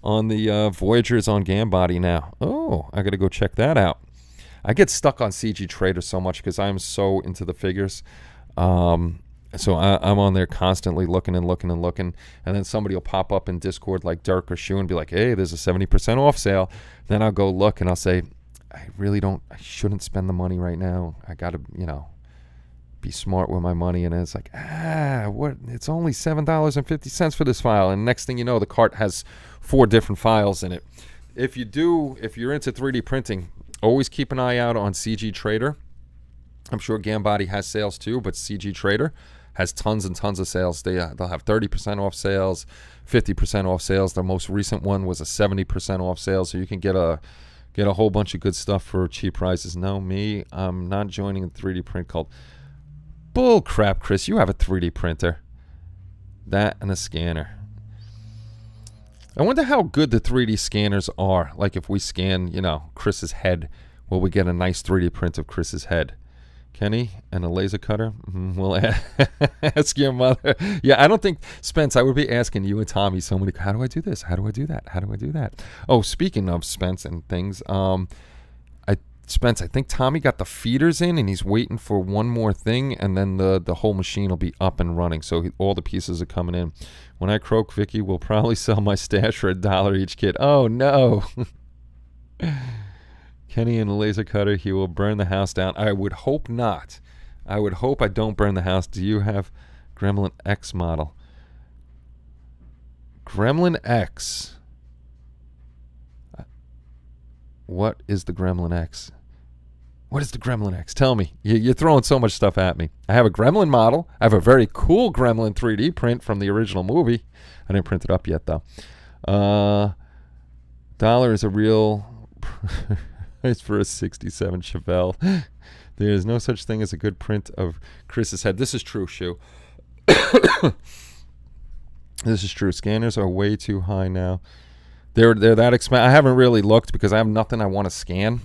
the Voyagers on Gambody now. Oh, I got to go check that out. I get stuck on CG Trader so much because I'm so into the figures. So I'm on there constantly looking, and then somebody will pop up in Discord like Dirk or Shu and be like, hey, there's a 70% off sale. Then I'll go look and I'll say, I shouldn't spend the money right now. I got to, be smart with my money. And it's like, what? It's only $7.50 for this file. And next thing you know, the cart has 4 different files in it. If you're into 3D printing, always keep an eye out on CG Trader. I'm sure Gambody has sales too, but CG Trader has tons and tons of sales. They'll have 30% off sales, 50% off sales. Their most recent one was a 70% off sale, so you can get a whole bunch of good stuff for cheap prices. No, I'm not joining a 3D print cult. Bull crap, Chris. You have a 3D printer. That and a scanner. I wonder how good the 3D scanners are. Like if we scan, Chris's head, will we get a nice 3D print of Chris's head? Kenny and a laser cutter? We'll ask your mother. Yeah, I don't think, Spence, I would be asking you and Tommy so many, how do I do this? How do I do that? How do I do that? Oh, speaking of Spence and things, Spence, I think Tommy got the feeders in and he's waiting for one more thing, and then the whole machine will be up and running. So all the pieces are coming in. When I croak, Vicky will probably sell my stash for $1 each kit. Oh, no. Kenny and a laser cutter, he will burn the house down. I would hope not. I would hope I don't burn the house. Do you have Gremlin X model? Gremlin X. What is the Gremlin X? What is the Gremlin X? Tell me. You're throwing so much stuff at me. I have a Gremlin model. I have a very cool Gremlin 3D print from the original movie. I didn't print it up yet, though. $1 is a real price for a 67 Chevelle. There is no such thing as a good print of Chris's head. This is true, Shu. This is true. Scanners are way too high now. They're that expensive. I haven't really looked because I have nothing I want to scan.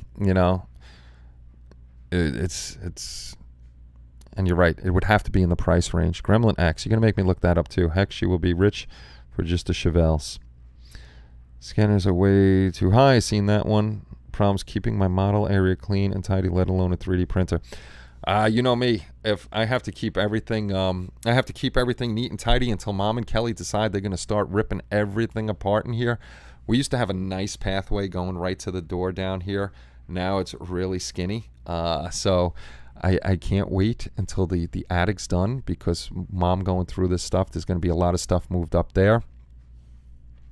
It's and you're right. It would have to be in the price range. Gremlin X. You're gonna make me look that up too. Heck, she will be rich for just the Chevelles. Scanners are way too high. Seen that one. Problems keeping my model area clean and tidy, let alone a 3D printer. You know me. If I have to keep everything, neat and tidy until Mom and Kelly decide they're gonna start ripping everything apart in here. We used to have a nice pathway going right to the door down here. Now it's really skinny. So I can't wait until the attic's done, because Mom going through this stuff, there's going to be a lot of stuff moved up there.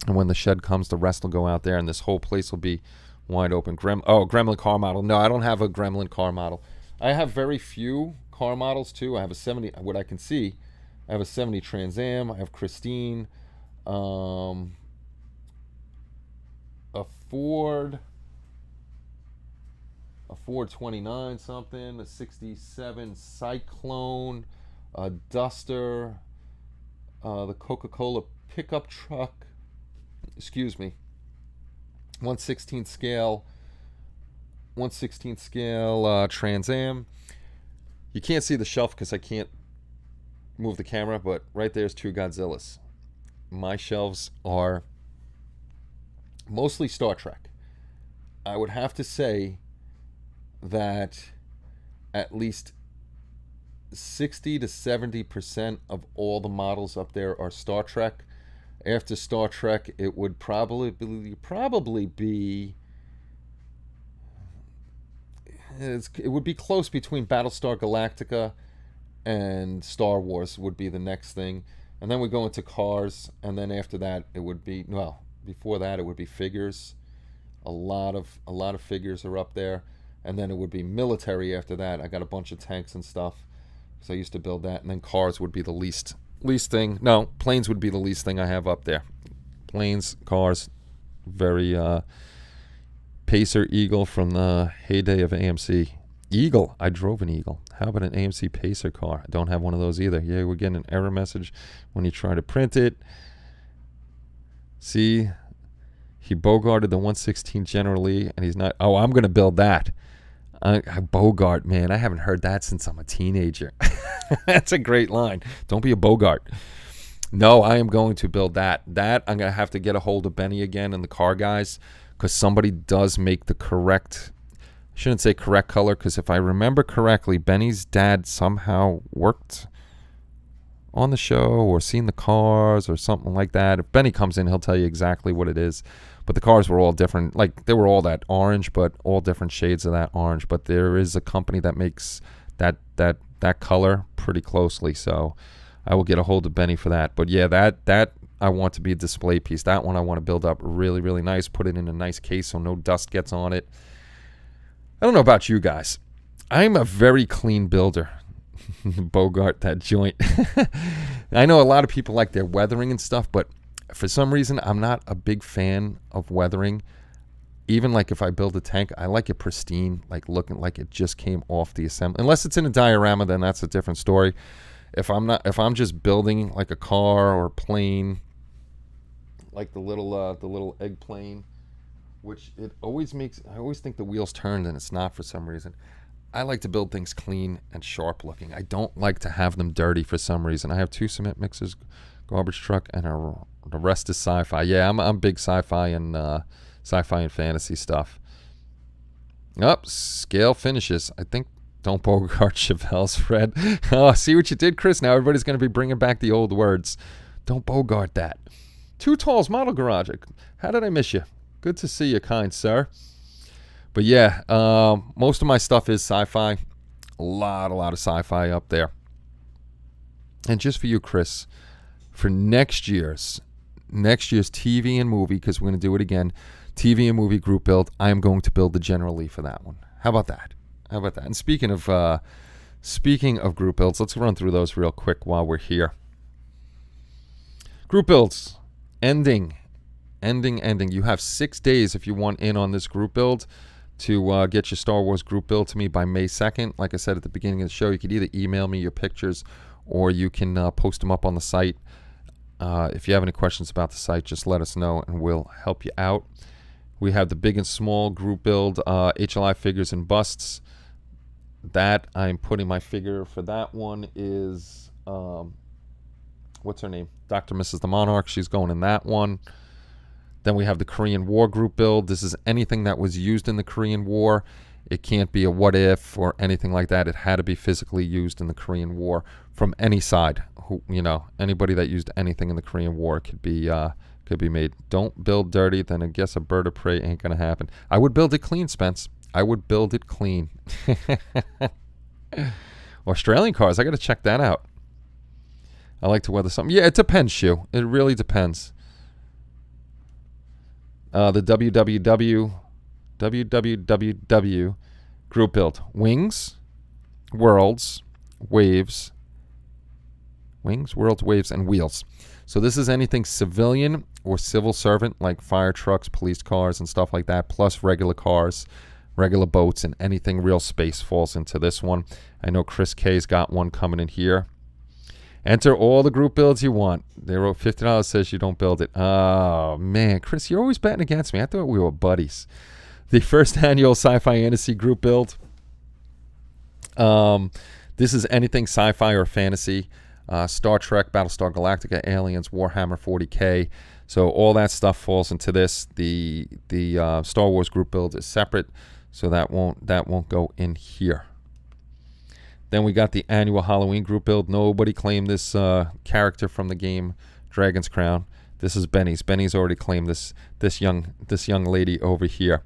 And when the shed comes, the rest will go out there, and this whole place will be wide open. Gremlin car model. No, I don't have a Gremlin car model. I have very few car models, too. I have a 70, what I can see, I have a 70 Trans Am. I have Christine. A Ford. A Ford 29 something. A 67 Cyclone. A Duster. The Coca-Cola pickup truck. Excuse me. 1/16 scale. 1/16 scale Trans Am. You can't see the shelf because I can't move the camera, but right there's two Godzillas. My shelves are mostly Star Trek. I would have to say that at least 60 to 70% of all the models up there are Star Trek. After Star Trek, it would probably be it would be close between Battlestar Galactica and Star Wars would be the next thing. And then we go into cars, and then after that it would be, well, before that it would be figures. A lot of figures are up there. And then it would be military after that. I got a bunch of tanks and stuff because I used to build that. And then cars would be the least thing. No, planes would be the least thing I have up there. Planes, cars, very Pacer Eagle from the heyday of AMC. Eagle. I drove an Eagle. How about an AMC Pacer car? I don't have one of those either. Yeah, we're getting an error message when you try to print it. See, he bogarted the 1/16 General Lee, and he's not. Oh, I'm going to build that. Bogart, man. I haven't heard that since I'm a teenager. That's a great line. Don't be a Bogart. No, I am going to build that. That I'm going to have to get a hold of Benny again and the car guys, because somebody does make the correct, I shouldn't say correct color, because if I remember correctly, Benny's dad somehow worked on the show or seen the cars or something like that. If Benny comes in, he'll tell you exactly what it is. But the cars were all different. Like, they were all that orange, but all different shades of that orange. But there is a company that makes that color pretty closely. So I will get a hold of Benny for that. But yeah, that I want to be a display piece. That one I want to build up really, really nice. Put it in a nice case so no dust gets on it. I don't know about you guys. I'm a very clean builder. Bogart that joint. I know a lot of people like their weathering and stuff, but for some reason I'm not a big fan of weathering. Even like if I build a tank, I like it pristine, like looking like it just came off the assembly. Unless it's in a diorama, then that's a different story. If I'm just building like a car or a plane, like the little egg plane, which it always makes, I always think the wheels turned and it's not for some reason. I like to build things clean and sharp looking. I don't like to have them dirty for some reason. I have 2 cement mixers, garbage truck, and the rest is sci-fi. Yeah, I'm big sci-fi and fantasy stuff. Scale finishes. I think don't Bogart Chevelle's, Fred. Oh, see what you did, Chris? Now everybody's going to be bringing back the old words. Don't Bogart that. Too Tall's Model Garage. How did I miss you? Good to see you, kind sir. But yeah, most of my stuff is sci-fi. A lot of sci-fi up there. And just for you, Chris, for next year's TV and movie, because we're going to do it again, TV and movie group build, I am going to build the General Lee for that one. How about that? And speaking of group builds, let's run through those real quick while we're here. Group builds, ending. You have 6 days if you want in on this group build to get your Star Wars group build to me by May 2nd. Like I said at the beginning of the show, you could either email me your pictures or you can post them up on the site. If you have any questions about the site, just let us know and we'll help you out. We have the big and small group build, HLI figures and busts. That I'm putting my figure for that one is, what's her name? Dr. Mrs. the Monarch. She's going in that one. Then we have the Korean War group build. This is anything that was used in the Korean War. It can't be a what if or anything like that. It had to be physically used in the Korean War from any side. Anybody that used anything in the Korean War could be made. Don't build dirty, then I guess a bird of prey ain't gonna happen. I would build it clean, Spence. I would build it clean. Australian cars, I gotta check that out. I like to weather something. Yeah, it depends, Shu. It really depends. The www group build. Wings, worlds, waves, Wings, Worlds, Waves, and Wheels. So this is anything civilian or civil servant, like fire trucks, police cars, and stuff like that, plus regular cars, regular boats, and anything real space falls into this one. I know Chris K's got one coming in here. Enter all the group builds you want. They wrote $50 says you don't build it. Oh, man. Chris, you're always betting against me. I thought we were buddies. The first annual Sci-Fi Fantasy group build. This is anything sci-fi or fantasy. Star Trek, Battlestar Galactica, Aliens, Warhammer 40K. So all that stuff falls into this. The Star Wars group build is separate, so that won't go in here. Then we got the annual Halloween group build. Nobody claimed this character from the game Dragon's Crown. This is Benny's. Benny's already claimed this young lady over here.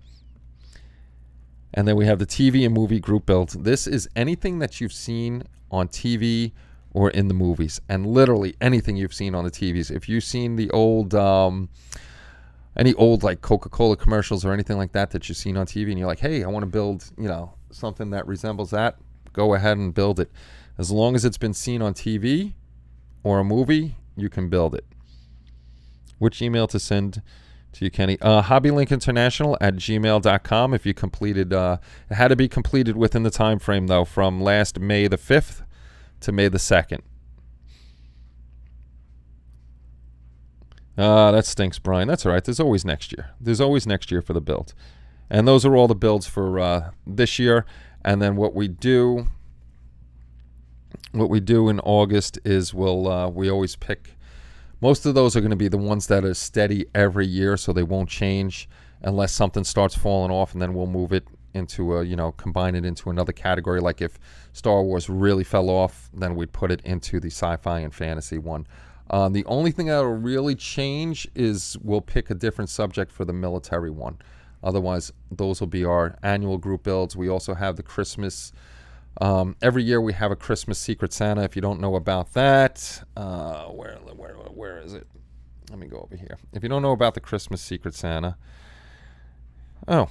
And then we have the TV and movie group build. This is anything that you've seen on TV or in the movies, and literally anything you've seen on the TVs. If you've seen the old any old like Coca-Cola commercials or anything like that you've seen on TV, and you're like, hey, I want to build something that resembles that, go ahead and build it. As long as it's been seen on TV or a movie, you can build it. Which email to send to you, Kenny? HobbyLinkInternational@gmail.com. If you completed, it had to be completed within the time frame, though, from last May the 5th to May the 2nd. That stinks, Brian. That's all right. There's always next year. There's always next year for the build. And those are all the builds for this year. And then what we do in August is we always pick. Most of those are going to be the ones that are steady every year, so they won't change unless something starts falling off, and then we'll move it into combine it into another category. Like if Star Wars really fell off, then we'd put it into the sci-fi and fantasy one. The only thing that will really change is we'll pick a different subject for the military one. Otherwise, those will be our annual group builds. We also have the Christmas. Every year we have a Christmas Secret Santa. If you don't know about that, where is it? Let me go over here. If you don't know about the Christmas Secret Santa, I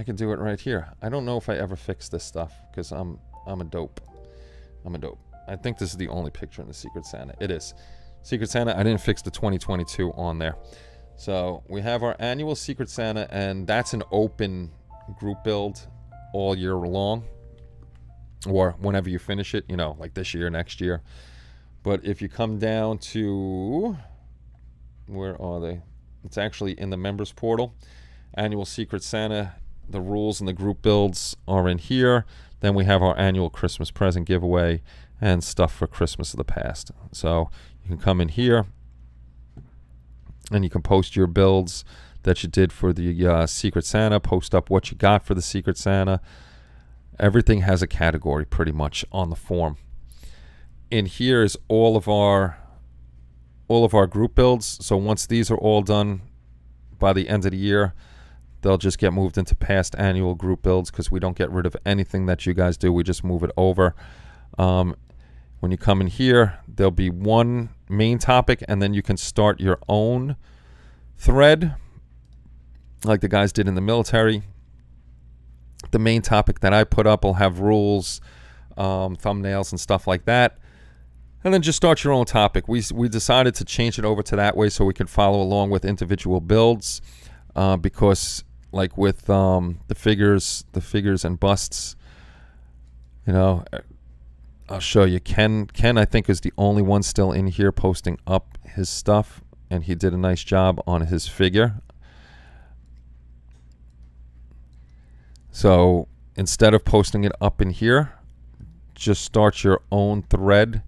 can do it right here. I don't know if I ever fixed this stuff because I'm a dope. I think this is the only picture in the Secret Santa. It is. Secret Santa, I didn't fix the 2022 on there. So we have our annual Secret Santa, and that's an open group build all year long, or whenever you finish it, like this year, next year. But if you come down to, where are they? It's actually in the members portal. Annual Secret Santa, the rules and the group builds are in here. Then we have our annual Christmas present giveaway and stuff for Christmas of the past. So you can come in here and you can post your builds that you did for the Secret Santa, post up what you got for the Secret Santa. Everything has a category pretty much on the form. In here is all of our group builds. So once these are all done by the end of the year, they'll just get moved into past annual group builds because we don't get rid of anything that you guys do. We just move it over. When you come in here, there'll be one main topic, and then you can start your own thread like the guys did in the military. The main topic that I put up will have rules, thumbnails, and stuff like that. And then just start your own topic. We decided to change it over to that way so we could follow along with individual builds, because like with the figures and busts, I'll show you. Ken, I think, is the only one still in here posting up his stuff, and he did a nice job on his figure. So instead of posting it up in here, just start your own thread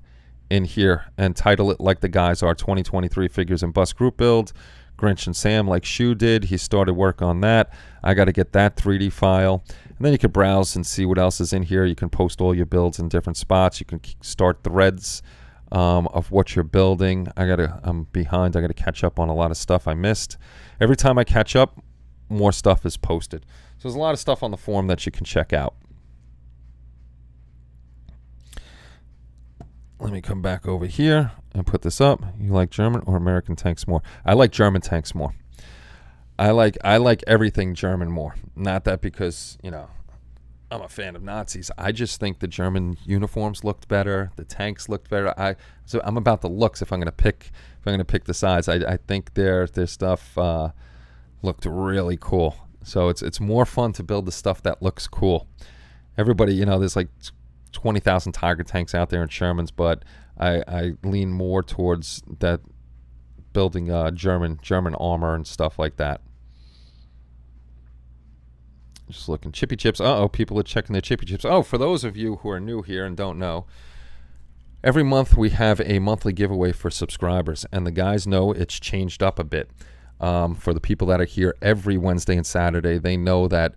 in here and title it like the guys are: 2023 figures and bust group build. Grinch and Sam, like Shu did. He started work on that. I got to get that 3D file. And then you can browse and see what else is in here. You can post all your builds in different spots. You can start threads of what you're building. I'm behind. I got to catch up on a lot of stuff I missed. Every time I catch up, more stuff is posted. So there's a lot of stuff on the forum that you can check out. Let me come back over here and put this up. You like German or American tanks more? I like German tanks more. I like everything German more. Not that because, I'm a fan of Nazis. I just think the German uniforms looked better. The tanks looked better. So I'm about the looks. If I'm gonna pick the sides, I think their stuff looked really cool. So it's more fun to build the stuff that looks cool. Everybody, you know, there's like 20,000 Tiger tanks out there in Shermans, but I lean more towards that building German armor and stuff like that. Just looking. Chippy Chips. Uh-oh, people are checking their Chippy Chips. Oh, for those of you who are new here and don't know, every month we have a monthly giveaway for subscribers, and the guys know it's changed up a bit. For the people that are here every Wednesday and Saturday, they know that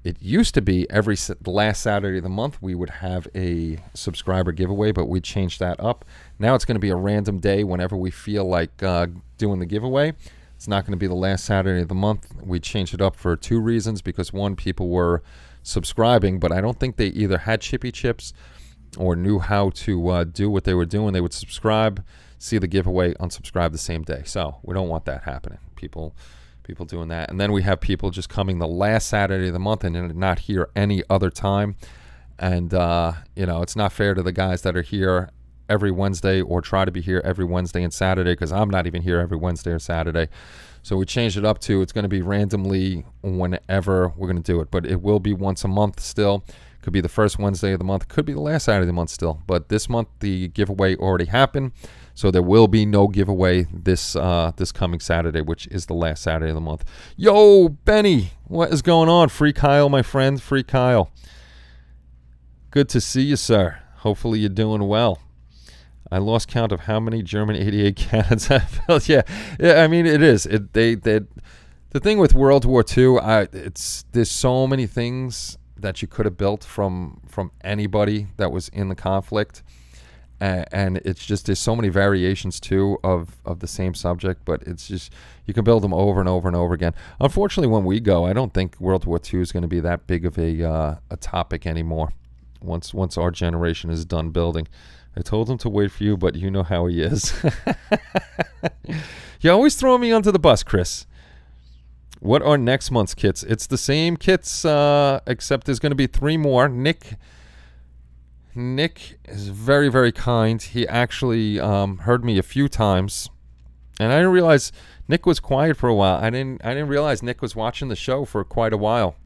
it used to be the last Saturday of the month we would have a subscriber giveaway, but we changed that up. Now it's going to be a random day whenever we feel like doing the giveaway. It's not going to be the last Saturday of the month. We changed it up for two reasons. Because one, people were subscribing, but I don't think they either had Chippy Chips or knew how to do what they were doing. They would subscribe, see the giveaway, unsubscribe the same day. So we don't want that happening. People doing that. And then we have people just coming the last Saturday of the month and not here any other time. And, you know, it's not fair to the guys that are here every Wednesday or try to be here every Wednesday and Saturday, because I'm not even here every Wednesday or Saturday. So we changed it up to it's going to be randomly whenever we're going to do it. But it will be once a month still. Could be the first Wednesday of the month. Could be the last Saturday of the month still. But this month the giveaway already happened. So there will be no giveaway this coming Saturday, which is the last Saturday of the month. Yo, Benny, what is going on? Free Kyle, my friend. Free Kyle. Good to see you, sir. Hopefully you're doing well. I lost count of how many German 88 cannons I built. Yeah, I mean, it is. The thing with World War II, there's so many things that you could have built from anybody that was in the conflict. And it's just, there's so many variations too of the same subject, but it's just, you can build them over and over and over again. Unfortunately, when we go, I don't think World War II is going to be that big of a topic anymore. Once our generation is done building. I told him to wait for you, but you know how he is. You always throw me under the bus, Chris. What are next month's kits? It's the same kits, except there's going to be 3 more. Nick is very, very kind. He actually heard me a few times, and I didn't realize Nick was quiet for a while. I didn't realize Nick was watching the show for quite a while,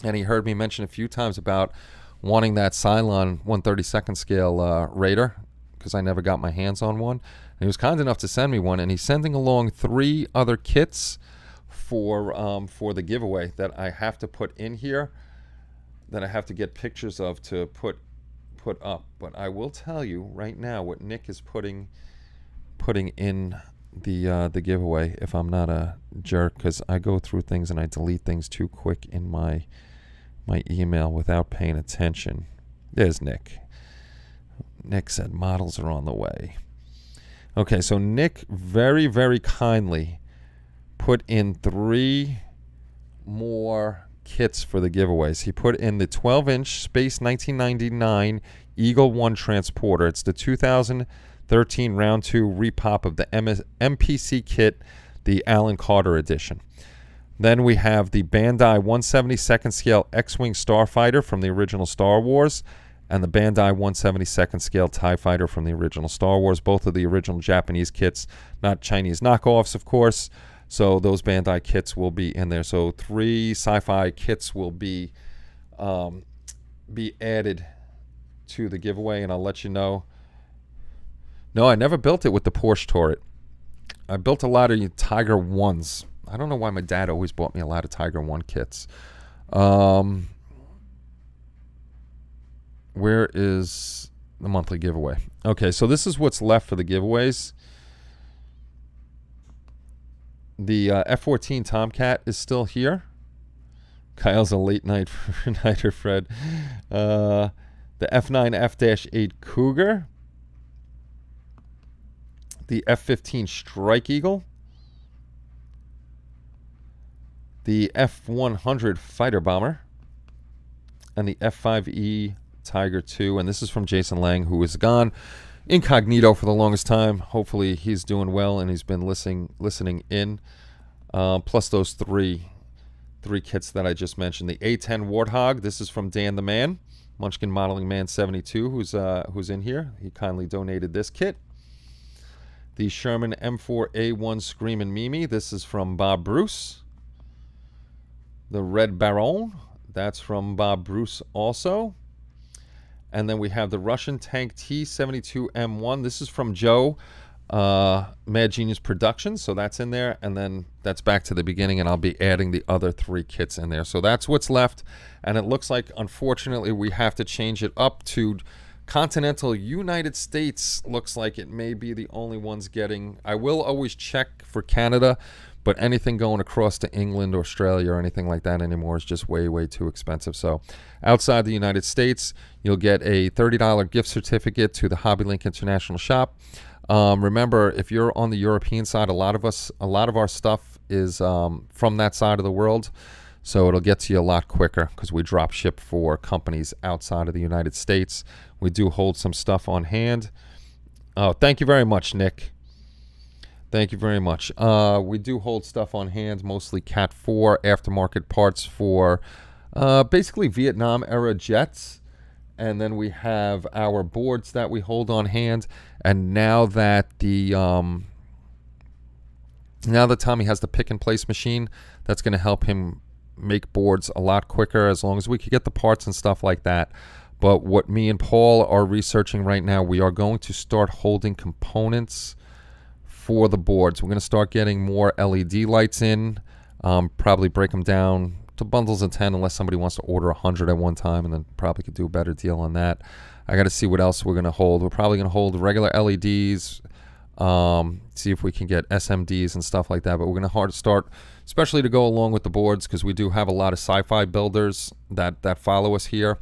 and he heard me mention a few times about wanting that Cylon 1/32 scale Raider, because I never got my hands on one. And he was kind enough to send me one, and he's sending along 3 other kits for the giveaway that I have to put in here, that I have to get pictures of to put up. But I will tell you right now what Nick is putting in the giveaway, if I'm not a jerk, because I go through things and I delete things too quick in my email without paying attention. There's Nick. Nick said models are on the way. Okay, so Nick very, very kindly put in 3 more kits for the giveaways. He put in the 12-inch Space 1999 Eagle 1 transporter. It's the 2013 round 2 repop of the MPC kit, the Alan Carter edition. Then we have the Bandai 1/72 scale X-Wing Starfighter from the original Star Wars, and the Bandai 1/72 scale TIE Fighter from the original Star Wars, both of the original Japanese kits, not Chinese knockoffs, of course. So those Bandai kits will be in there. So 3 sci-fi kits will be added to the giveaway, and I'll let you know. No, I never built it with the Porsche turret. I built a lot of Tiger 1s. I don't know why my dad always bought me a lot of Tiger 1 kits. Where is the monthly giveaway? Okay, so this is what's left for the giveaways. The F-14 Tomcat is still here. Kyle's a late nighter, Fred. The F9 F-8 Cougar. The F-15 Strike Eagle. The F-100 Fighter Bomber. And the F-5E Tiger II. And this is from Jason Lang, who is gone incognito for the longest time. Hopefully he's doing well and he's been listening in. Plus those 3 3 kits that I just mentioned. The A10 Warthog. This is from Dan the Man, Munchkin Modeling Man 72, who's in here. He kindly donated this kit. The Sherman M4A1 Screamin' Mimi. This is from Bob Bruce. The Red Baron. That's from Bob Bruce also. And then we have the Russian Tank T-72M1. This is from Joe, Mad Genius Productions. So that's in there. And then that's back to the beginning, and I'll be adding the other 3 kits in there. So that's what's left. And it looks like, unfortunately, we have to change it up to continental United States. Looks like it may be the only ones getting. I will always check for Canada, but anything going across to England, Australia, or anything like that anymore is just way, way too expensive. So outside the United States, you'll get a $30 gift certificate to the HobbyLink International Shop. Remember, if you're on the European side, a lot of our stuff is from that side of the world. So it'll get to you a lot quicker because we drop ship for companies outside of the United States. We do hold some stuff on hand. Oh, thank you very much, Nick. Thank you very much. We do hold stuff on hand, mostly Cat 4 aftermarket parts for basically Vietnam-era jets. And then we have our boards that we hold on hand. And now that Tommy has the pick-and-place machine, that's going to help him make boards a lot quicker, as long as we can get the parts and stuff like that. But what me and Paul are researching right now, we are going to start holding components for the boards. We're going to start getting more LED lights in, probably break them down to bundles of 10, unless somebody wants to order 100 at one time, and then probably could do a better deal on that. I got to see what else we're going to hold. We're probably going to hold regular LEDs, see if we can get SMDs and stuff like that. But we're going to start, especially to go along with the boards, because we do have a lot of sci-fi builders that follow us here.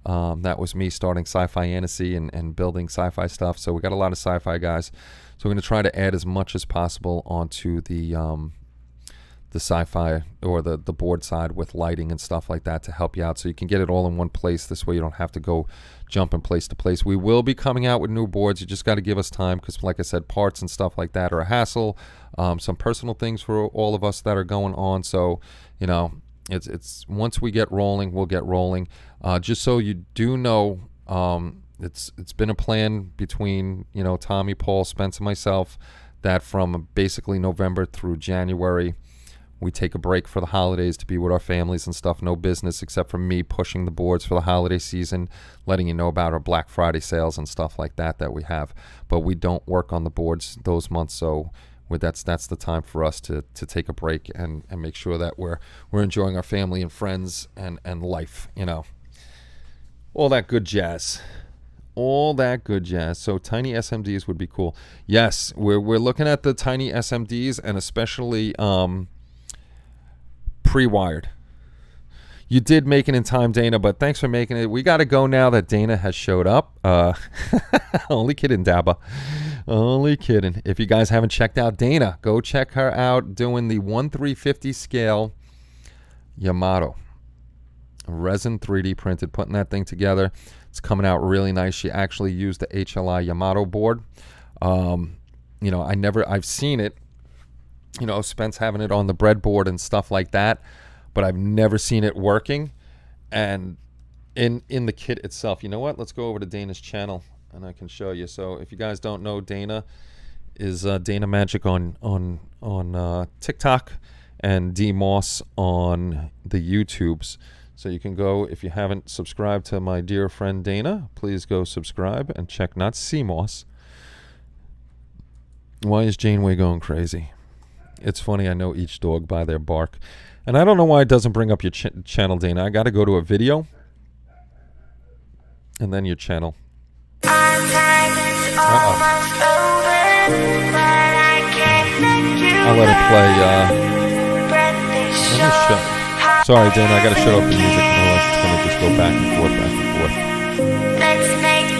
That was me starting Sci-Fi Annecy and building sci-fi stuff. So we got a lot of sci-fi guys. So we're going to try to add as much as possible onto the sci-fi or the board side with lighting and stuff like that to help you out, so you can get it all in one place. This way you don't have to go jumping place to place. We will be coming out with new boards. You just got to give us time, because like I said, parts and stuff like that are a hassle. Some personal things for all of us that are going on. So, you know, it's once we get rolling, we'll get rolling. Just so you do know, it's been a plan between, you know, Tommy, Paul, Spence, and myself, that from basically November through January, we take a break for the holidays to be with our families and stuff. No business except for me pushing the boards for the holiday season, letting you know about our Black Friday sales and stuff like that we have. But we don't work on the boards those months, so that's the time for us to take a break and make sure that we're enjoying our family and friends and life, you know. All that good jazz. All that good jazz. So tiny SMDs would be cool. Yes, we're looking at the tiny SMDs, and especially pre-wired. You did make it in time, Dana, but thanks for making it. We got to go now that Dana has showed up. Only kidding, Daba. Only kidding. If you guys haven't checked out Dana, go check her out doing the 1/350 scale Yamato. Resin 3D printed, putting that thing together. It's coming out really nice. She actually used the HLI Yamato board. You know, I've seen it. You know, Spence having it on the breadboard and stuff like that, but I've never seen it working. And in the kit itself, you know what? Let's go over to Dana's channel and I can show you. So if you guys don't know, Dana is Dana Magic on TikTok, and D Moss on the YouTubes. So you can go, if you haven't subscribed to my dear friend Dana, please go subscribe and check, not C Moss. Why is Janeway going crazy? It's funny, I know each dog by their bark. And I don't know why it doesn't bring up your channel, Dana. I got to go to a video and then your channel. I'll let it play. Sorry, Dana, I got to shut off the music, otherwise it's going to just go back and forth.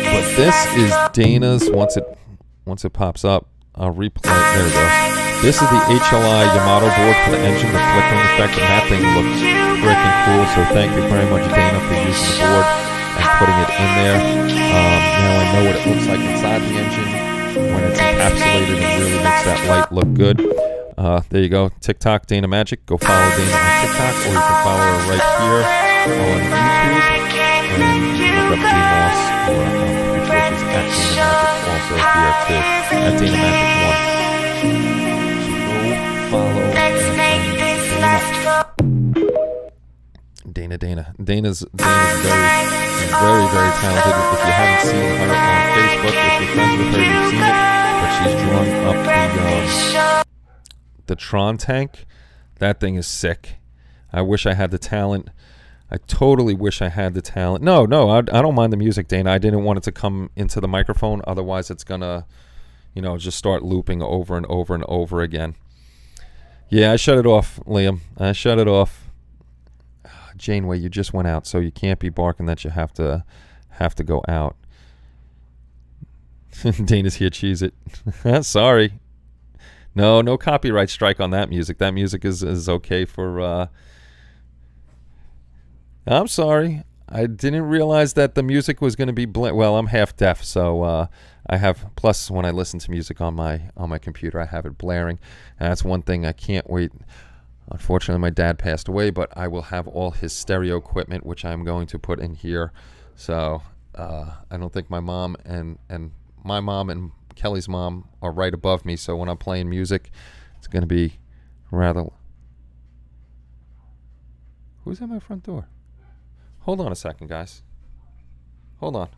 But this is Dana's, once it pops up, I'll replay it. There we go. This is the HLI Yamato board for the engine, the flickering effect, and that thing looks freaking cool. So thank you very much, Dana, for using the board and putting it in there. Now I know what it looks like inside the engine when it's encapsulated, and really makes that light look good. There you go. TikTok, Dana Magic. Go follow Dana on TikTok, or you can follow her right here on YouTube. And you can look up D Moss, or I'm pretty sure she's at Dana Magic also here too. At Dana Magic 1. So go follow Dana. Dana's very, very, very talented. If you haven't seen her on Facebook, if you're friends with her, you've seen it. But she's drawing up the Tron tank. That thing is sick. I wish I had the talent. I totally wish I had the talent. No, I don't mind the music, Dana. I didn't want it to come into the microphone. Otherwise, it's gonna, just start looping over and over and over again. Yeah, I shut it off, Liam. I shut it off. Janeway, you just went out, so you can't be barking that you have to go out. Dana's here, cheese it. Sorry. No copyright strike on that music. That music is okay for I'm sorry. I didn't realize that the music was going to be well, I'm half deaf, so I have, plus when I listen to music on my computer, I have it blaring. And that's one thing I can't wait. Unfortunately, my dad passed away, but I will have all his stereo equipment, which I'm going to put in here. So I don't think my mom and my mom and Kelly's mom are right above me. So when I'm playing music, it's going to be rather... Who's at my front door? Hold on a second, guys. Hold on.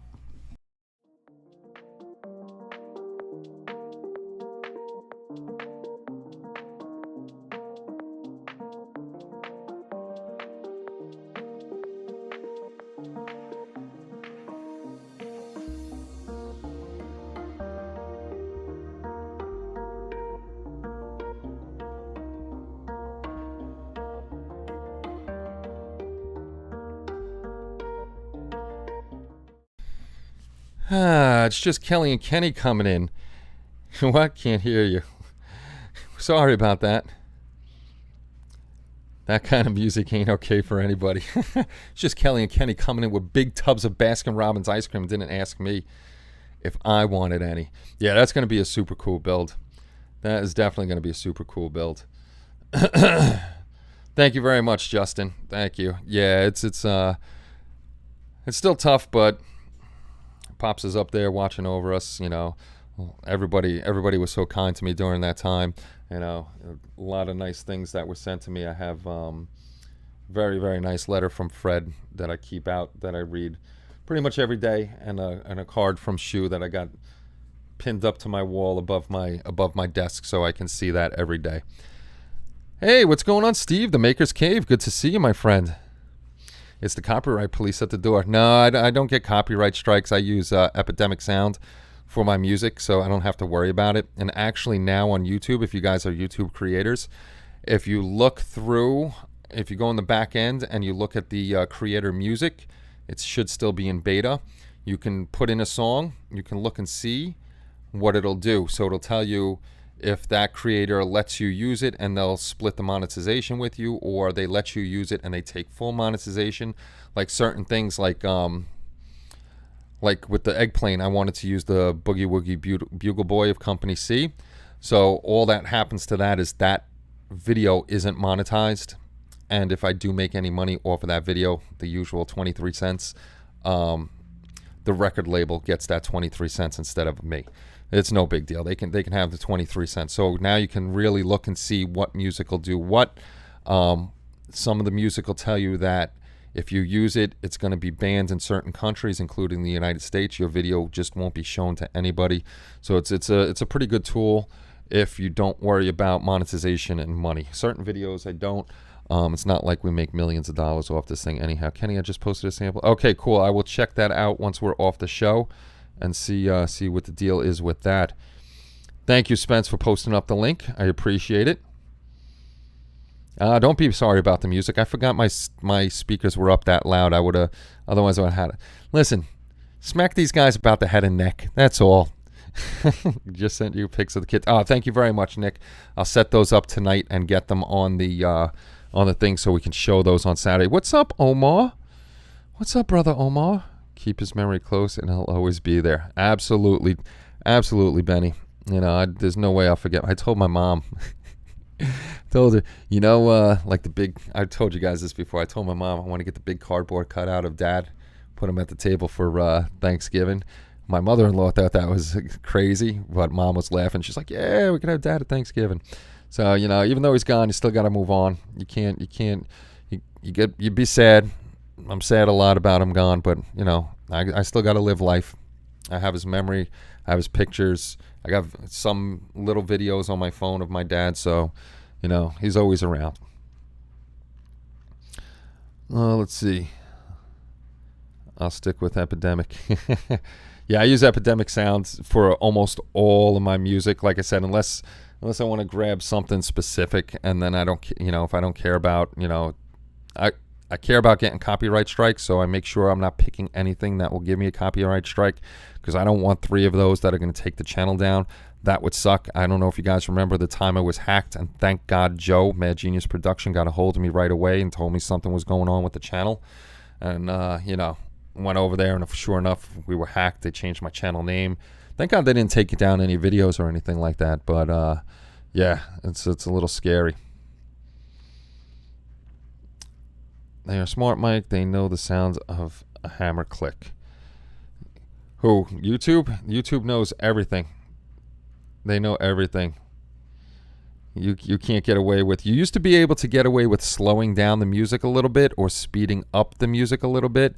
It's just Kelly and Kenny coming in. What? Can't hear you. Sorry about that. That kind of music ain't okay for anybody. It's just Kelly and Kenny coming in with big tubs of Baskin-Robbins ice cream. Didn't ask me if I wanted any. Yeah, that's going to be a super cool build. That is definitely going to be a super cool build. Thank you very much, Justin. Thank you. Yeah, it's still tough, but Pops is up there watching over us. Everybody was so kind to me during that time. A lot of nice things that were sent to me. I have very, very nice letter from Fred that I keep out, that I read pretty much every day, and a card from Shu that I got pinned up to my wall above my desk, so I can see that every day. Hey, what's going on, Steve? The Maker's Cave. Good to see you, my friend. It's the copyright police at the door. No, I don't get copyright strikes. I use Epidemic Sound for my music, so I don't have to worry about it. And actually now on YouTube, if you guys are YouTube creators, if you go in the back end and you look at the creator music, it should still be in beta. You can put in a song. You can look and see what it'll do. So it'll tell you if that creator lets you use it and they'll split the monetization with you, or they let you use it and they take full monetization. Like certain things, like with the Eggplane, I wanted to use the Boogie Woogie Bugle Boy of Company C. So all that happens to that is that video isn't monetized. And if I do make any money off of that video, the usual 23 cents, the record label gets that 23 cents instead of me. It's no big deal. They can have the 23 cents. So now you can really look and see what music will do what. Some of the music will tell you that if you use it, it's going to be banned in certain countries, including the United States. Your video just won't be shown to anybody. So it's a pretty good tool if you don't worry about monetization and money. Certain videos I don't. It's not like we make millions of dollars off this thing anyhow. Kenny, I just posted a sample. Okay, cool. I will check that out once we're off the show and see what the deal is with that. Thank you, Spence, for posting up the link. I appreciate it. Don't be sorry about the music. I forgot my speakers were up that loud. Otherwise I would have had it. Listen, smack these guys about the head and neck. That's all. Just sent you pics of the kids. Thank you very much, Nick. I'll set those up tonight and get them on the thing so we can show those on Saturday. What's up, Omar? What's up, brother Omar? Keep his memory close and he'll always be there. Absolutely, Benny. There's no way I'll forget. I told my mom Told her, like the big. I told you guys this before. I told my mom I want to get the big cardboard cutout of Dad, put him at the table for Thanksgiving. My mother-in-law thought that was crazy, but Mom was laughing. She's like, "Yeah, we can have Dad at Thanksgiving." So even though he's gone, you still got to move on. You can't. You'd be sad. I'm sad a lot about him gone, but I still got to live life. I have his memory. I have his pictures. I got some little videos on my phone of my dad, so he's always around. Let's see. I'll stick with Epidemic. Yeah, I use Epidemic sounds for almost all of my music. Like I said, unless I want to grab something specific, and then I don't, if I don't care about, I care about getting copyright strikes, so I make sure I'm not picking anything that will give me a copyright strike, because I don't want 3 of those that are going to take the channel down. That would suck. I don't know if you guys remember the time I was hacked, and thank God Joe, Mad Genius Production, got a hold of me right away and told me something was going on with the channel. And, went over there, and sure enough, we were hacked. They changed my channel name. Thank God they didn't take down any videos or anything like that, but, yeah, it's a little scary. They are smart, Mike. They know the sounds of a hammer click. Who? YouTube? YouTube knows everything. They know everything. You can't get away with. You used to be able to get away with slowing down the music a little bit or speeding up the music a little bit,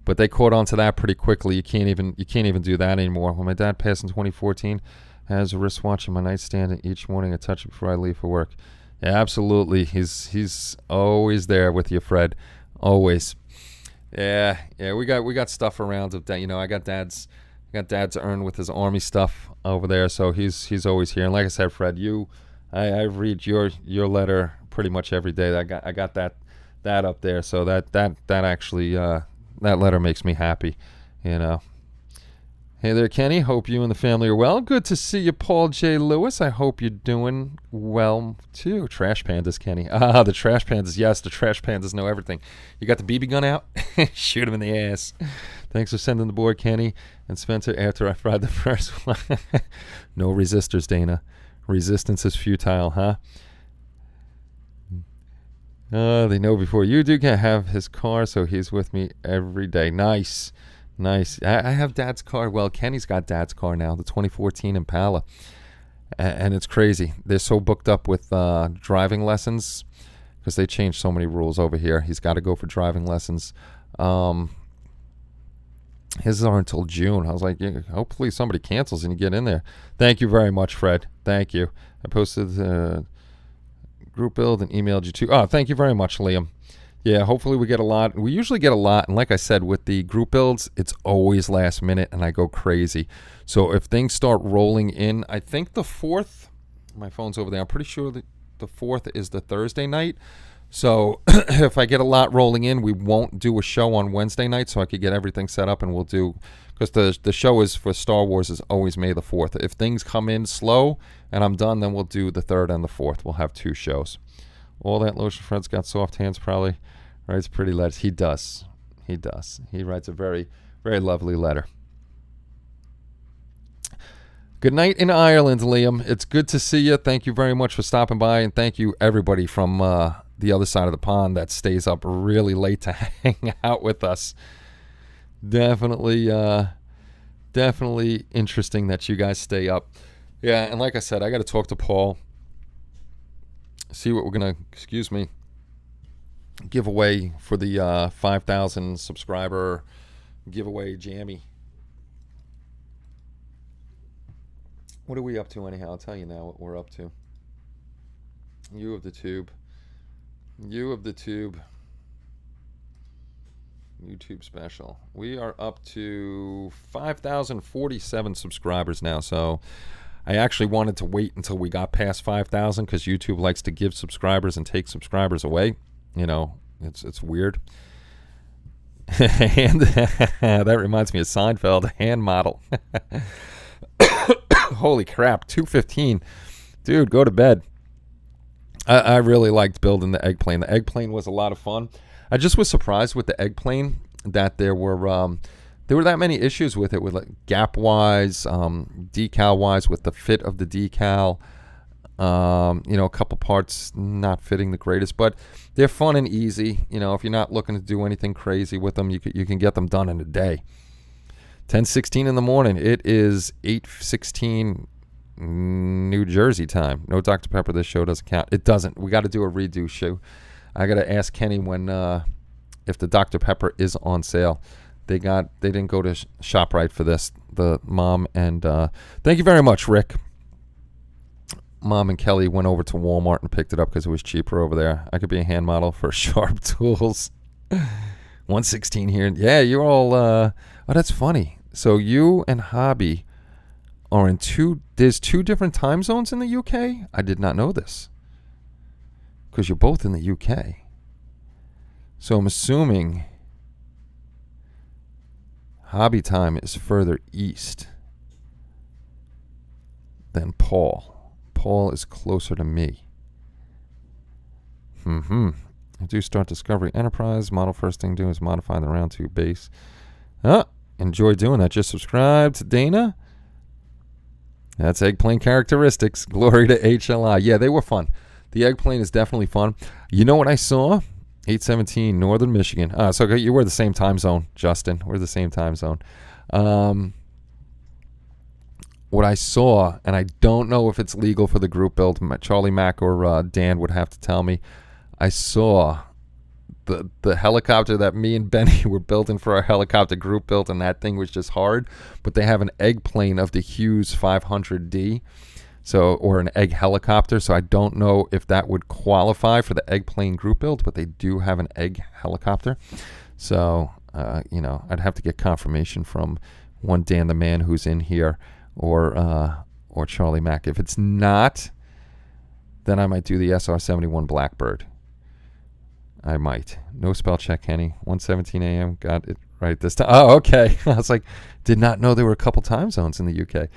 but they caught on to that pretty quickly. You can't even do that anymore. When my dad passed in 2014, I has a wristwatch in my nightstand, and each morning I touch it before I leave for work. Yeah, absolutely. He's always there with you, Fred. Always. Yeah. We got stuff around of that. I got Dad's to earn with his Army stuff over there, so he's always here. And like I said, Fred, I read your letter pretty much every day. I got that up there, so that actually that letter makes me happy. Hey there, Kenny. Hope you and the family are well. Good to see you, Paul J. Lewis. I hope you're doing well, too. Trash Pandas, Kenny. The Trash Pandas. Yes, the Trash Pandas know everything. You got the BB gun out? Shoot him in the ass. Thanks for sending the board, Kenny. And Spencer, after I fried the first one. No resistors, Dana. Resistance is futile, huh? They know before you do. Can have his car, so he's with me every day. Nice. I have Dad's car. Well, Kenny's got Dad's car now, the 2014 Impala. And it's crazy. They're so booked up with driving lessons because they changed so many rules over here. He's got to go for driving lessons. His are until June. I was like, yeah, hopefully somebody cancels and you get in there. Thank you very much, Fred. Thank you. I posted the group build and emailed you too. Oh, thank you very much, Liam. Yeah, hopefully we get a lot. We usually get a lot, and like I said, with the group builds, it's always last minute, and I go crazy. So if things start rolling in, I think the 4th, my phone's over there, I'm pretty sure that the 4th is the Thursday night. So if I get a lot rolling in, we won't do a show on Wednesday night, so I could get everything set up, and we'll do, because the show is for Star Wars is always May the 4th. If things come in slow and I'm done, then we'll do the 3rd and the 4th. We'll have 2 shows. All that lotion, Fred's got soft hands, probably writes pretty letters. He does. He writes a very, very lovely letter. Good night in Ireland, Liam. It's good to see you. Thank you very much for stopping by, and thank you everybody from the other side of the pond that stays up really late to hang out with us. Definitely interesting that you guys stay up. Yeah, and like I said, I got to talk to Paul. See what we're gonna, giveaway for the 5,000 subscriber giveaway jammy. What are we up to anyhow? I'll tell you now what we're up to. You of the tube. YouTube special. We are up to 5,047 subscribers now, so I actually wanted to wait until we got past 5,000 because YouTube likes to give subscribers and take subscribers away. It's weird. And that reminds me of Seinfeld, hand model. Holy crap, 2:15. Dude, go to bed. I really liked building the egg plane. The egg plane was a lot of fun. I just was surprised with the egg plane that there were that many issues with it, with like gap wise, decal wise, with the fit of the decal. A couple parts not fitting the greatest, but they're fun and easy. If you're not looking to do anything crazy with them, you can get them done in a day. 10:16 in the morning. It is 8:16 New Jersey time. No Dr. Pepper. This show doesn't count. It doesn't. We got to do a redo show. I got to ask Kenny when if the Dr. Pepper is on sale. They didn't go to ShopRite for this. The mom and thank you very much, Rick. Mom and Kelly went over to Walmart and picked it up because it was cheaper over there. I could be a hand model for Sharp Tools. 116 here. Yeah, you're all. Oh, that's funny. So you and Hobby are in there's two different time zones in the UK? I did not know this. Because you're both in the UK. So I'm assuming Hobby time is further east than Paul. Paul is closer to me. I do start Discovery Enterprise. Model first thing to do is modify the round 2 base. Enjoy doing that. Just subscribe to Dana. That's Eggplane Characteristics. Glory to HLI. Yeah, they were fun. The Eggplane is definitely fun. You know what I saw? 8:17 Northern Michigan. So you were the same time zone, Justin. We're the same time zone. What I saw, and I don't know if it's legal for the group build, Charlie Mack or Dan would have to tell me. I saw the helicopter that me and Benny were building for our helicopter group build, and that thing was just hard. But they have an egg plane of the Hughes 500D, or an egg helicopter. So I don't know if that would qualify for the egg plane group build, but they do have an egg helicopter. So I'd have to get confirmation from one Dan the man who's in here, or Charlie Mack. If it's not, then I might do the SR-71 Blackbird. I might. No spell check, Kenny. 1:17 a.m. Got it right this time. Oh, okay. I was like, did not know there were a couple time zones in the UK.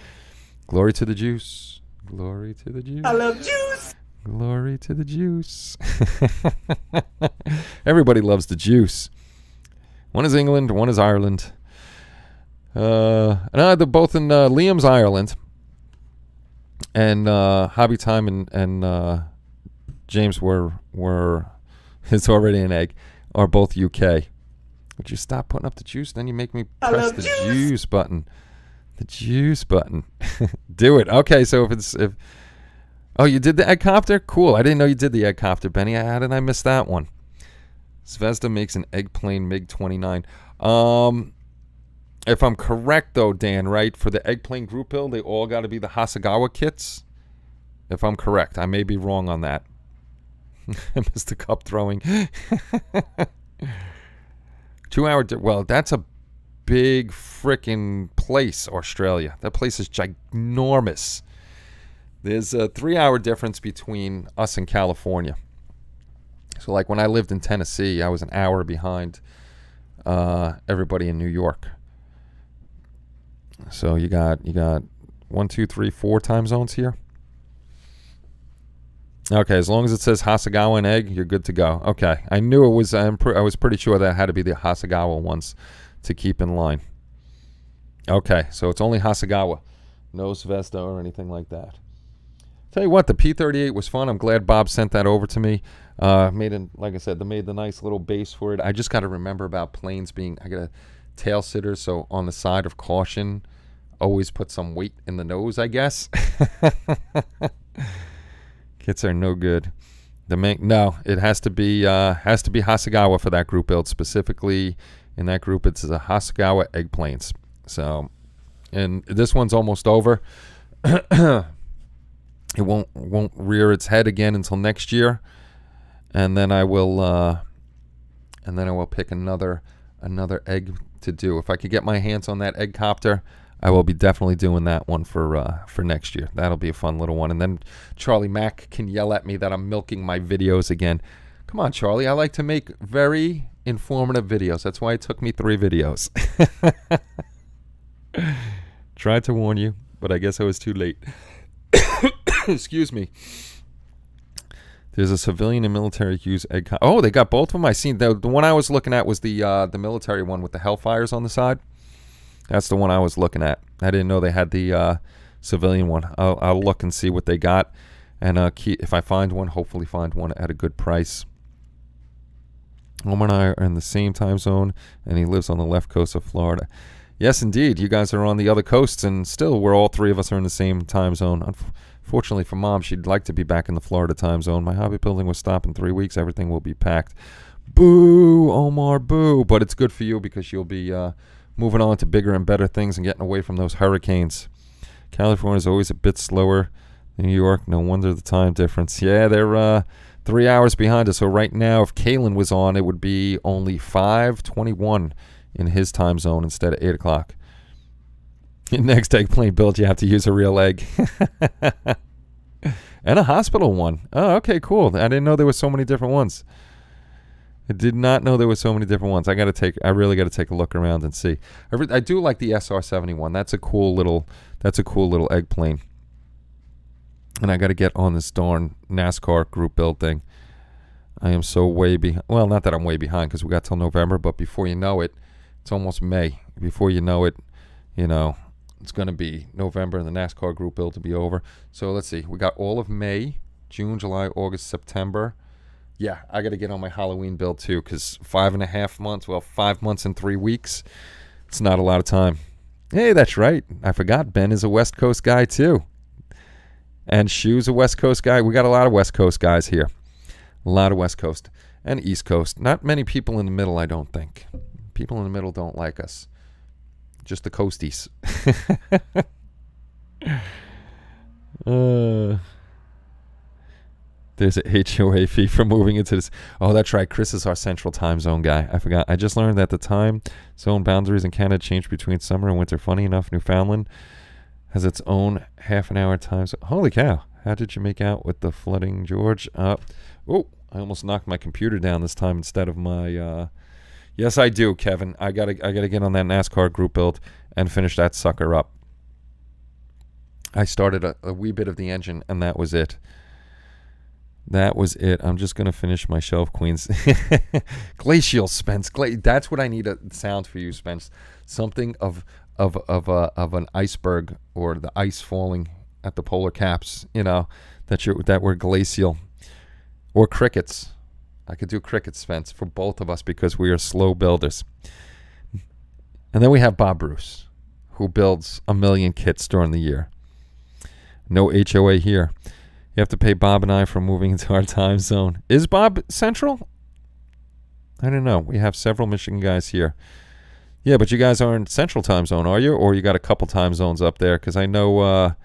Glory to the juice. Glory to the juice. I love juice. Glory to the juice. Everybody loves the juice. One is England, one is Ireland. They're both in Liam's Ireland, and Hobby Time and James were it's already an egg, are both UK. Would you stop putting up the juice? Then you make me press the juice button. The juice button. Do it. Okay, so if you did the eggcopter? Cool. I didn't know you did the eggcopter, Benny. How did I miss that one? Zvezda makes an eggplane MiG-29. If I'm correct, though, Dan, right, for the eggplane group build, they all got to be the Hasegawa kits? If I'm correct. I may be wrong on that. I missed the cup throwing. 2 hour... Well, that's a big frickin' place, Australia. That place is ginormous. There's a 3 hour difference between us and California. So, like, when I lived in Tennessee, I was an hour behind everybody in New York. So you got 1, 2, 3, 4 time zones here. Okay, as long as it says Hasegawa and egg, you're good to go. Okay, I knew it was. I was pretty sure that had to be the Hasegawa ones to keep in line. Okay, so it's only Hasegawa, no Zvezda or anything like that. Tell you what, the P-38 was fun. I'm glad Bob sent that over to me. Like I said, they made the nice little base for it. I just got to remember about planes being. I got a tail sitter, so on the side of caution, always put some weight in the nose, I guess. Kits are no good. It has to be Hasegawa for that group build. Specifically, in that group, it's a Hasegawa egg planes. So, and this one's almost over. It won't rear its head again until next year, and then I will pick another egg to do. If I could get my hands on that egg copter, I will be definitely doing that one for next year. That'll be a fun little one. And then Charlie Mack can yell at me that I'm milking my videos again. Come on, Charlie. I like to make very informative videos. That's why it took me 3 videos. Tried to warn you, but I guess I was too late. Excuse me. There's a civilian and military use egg. Oh, they got both of them. I seen the one I was looking at was the military one with the Hellfires on the side. That's the one I was looking at. I didn't know they had the civilian one. I'll look and see what they got. And if I find one, hopefully find one at a good price. Omar and I are in the same time zone, and he lives on the left coast of Florida. Yes, indeed. You guys are on the other coasts, and still, we're all three of us are in the same time zone. Unfortunately for Mom, she'd like to be back in the Florida time zone. My hobby building will stop in 3 weeks. Everything will be packed. Boo, Omar, boo. But it's good for you because you'll be moving on to bigger and better things and getting away from those hurricanes. California is always a bit slower than New York. No wonder the time difference. Yeah, they're 3 hours behind us. So right now, if Kalen was on, it would be only 5:21 in his time zone instead of 8 o'clock. Next eggplant build, you have to use a real egg. And a hospital one. Oh, okay, cool. I didn't know there were so many different ones. I did not know there were so many different ones. I really got to take a look around and see. I do like the SR-71. That's a cool little egg plane. And I got to get on this darn NASCAR group build thing. I am so way behind. Well, not that I'm way behind because we got till November, but before you know it, it's almost May. Before you know it, it's going to be November and the NASCAR group build to be over. So let's see. We got all of May, June, July, August, September. Yeah, I got to get on my Halloween build too because 5.5 months, 5 months and 3 weeks, it's not a lot of time. Hey, that's right. I forgot Ben is a West Coast guy too. And Shu's a West Coast guy. We got a lot of West Coast guys here. A lot of West Coast and East Coast. Not many people in the middle, I don't think. People in the middle don't like us. Just the coasties. There's a HOA fee for moving into this. Oh, that's right. Chris is our central time zone guy. I forgot. I just learned that the time zone boundaries in Canada change between summer and winter. Funny enough, Newfoundland has its own half-an-hour time zone. Holy cow. How did you make out with the flooding, George? I almost knocked my computer down this time instead of my... Yes, I do, Kevin. I gotta get on that NASCAR group build and finish that sucker up. I started a wee bit of the engine, and that was it. That was it. I'm just gonna finish my shelf queens. Glacial, Spence. That's what I need a sound for you, Spence. Something of an iceberg or the ice falling at the polar caps. That we're glacial, or crickets. I could do crickets, Spence, for both of us because we are slow builders. And then we have Bob Bruce, who builds 1 million kits during the year. No HOA here. You have to pay Bob and I for moving into our time zone. Is Bob central? I don't know. We have several Michigan guys here. Yeah, but you guys aren't central time zone, are you? Or you got a couple time zones up there? Because I know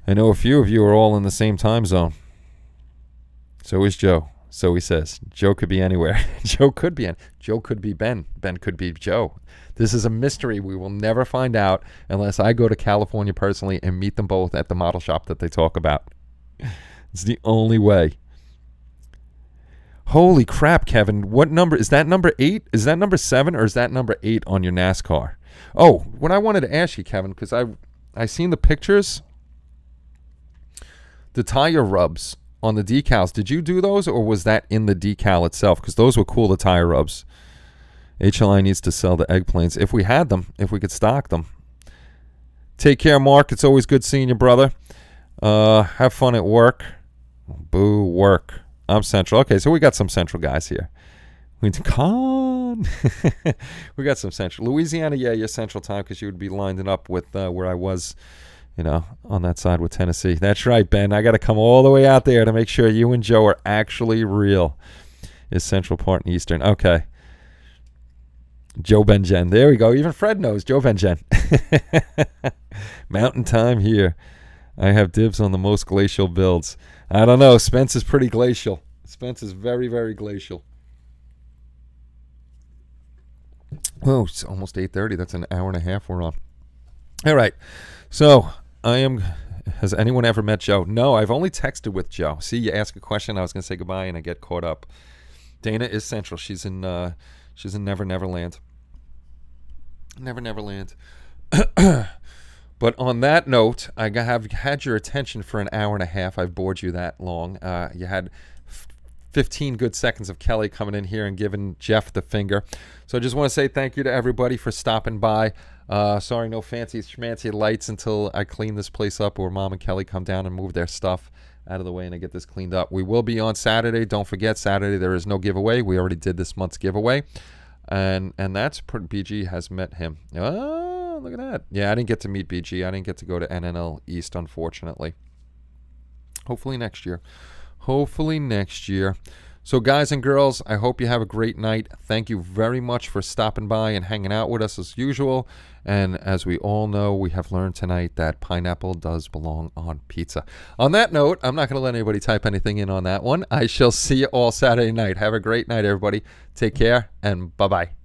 a few of you are all in the same time zone. So is Joe. So he says. Joe could be anywhere. Joe could be Ben. Ben could be Joe. This is a mystery we will never find out unless I go to California personally and meet them both at the model shop that they talk about. It's the only way. Holy crap, Kevin. What number? Is that number 8? Is that number 7 or is that number 8 on your NASCAR? Oh, what I wanted to ask you, Kevin, because I seen the pictures. The tire rubs on the decals, did you do those or was that in the decal itself? Because those were cool, the tire rubs. HLI needs to sell the egg planes. If we had them, if we could stock them. Take care, Mark. It's always good seeing you, brother. Have fun at work. Boo, work. I'm central. Okay, so we got some central guys here. We got some central. Louisiana, yeah, you're central time because you would be lining up with where I was, on that side with Tennessee. That's right, Ben. I got to come all the way out there to make sure you and Joe are actually real. Is Central part and Eastern. Okay. Joe Benjen. There we go. Even Fred knows. Joe Benjen. Mountain time here. I have dibs on the most glacial builds. I don't know. Spence is pretty glacial. Spence is very, very glacial. Oh, it's almost 8:30. That's an hour and a half we're on. All right. So has anyone ever met Joe? No, I've only texted with Joe. See, you ask a question, I was going to say goodbye, and I get caught up. Dana is central. She's in Never Neverland. Never Neverland. But on that note, I have had your attention for an hour and a half. I've bored you that long. You had 15 good seconds of Kelly coming in here and giving Jeff the finger. So I just want to say thank you to everybody for stopping by. Sorry, no fancy schmancy lights until I clean this place up, or Mom and Kelly come down and move their stuff out of the way and I get this cleaned up. We will be on Saturday. Don't forget, Saturday there is no giveaway. We already did this month's giveaway. And that's BG has met him. Oh, look at that. Yeah, I didn't get to meet BG. I didn't get to go to NNL East, unfortunately. Hopefully next year. Hopefully next year. So guys and girls, I hope you have a great night. Thank you very much for stopping by and hanging out with us as usual. And as we all know, we have learned tonight that pineapple does belong on pizza. On that note, I'm not going to let anybody type anything in on that one. I shall see you all Saturday night. Have a great night, everybody. Take care, and bye-bye.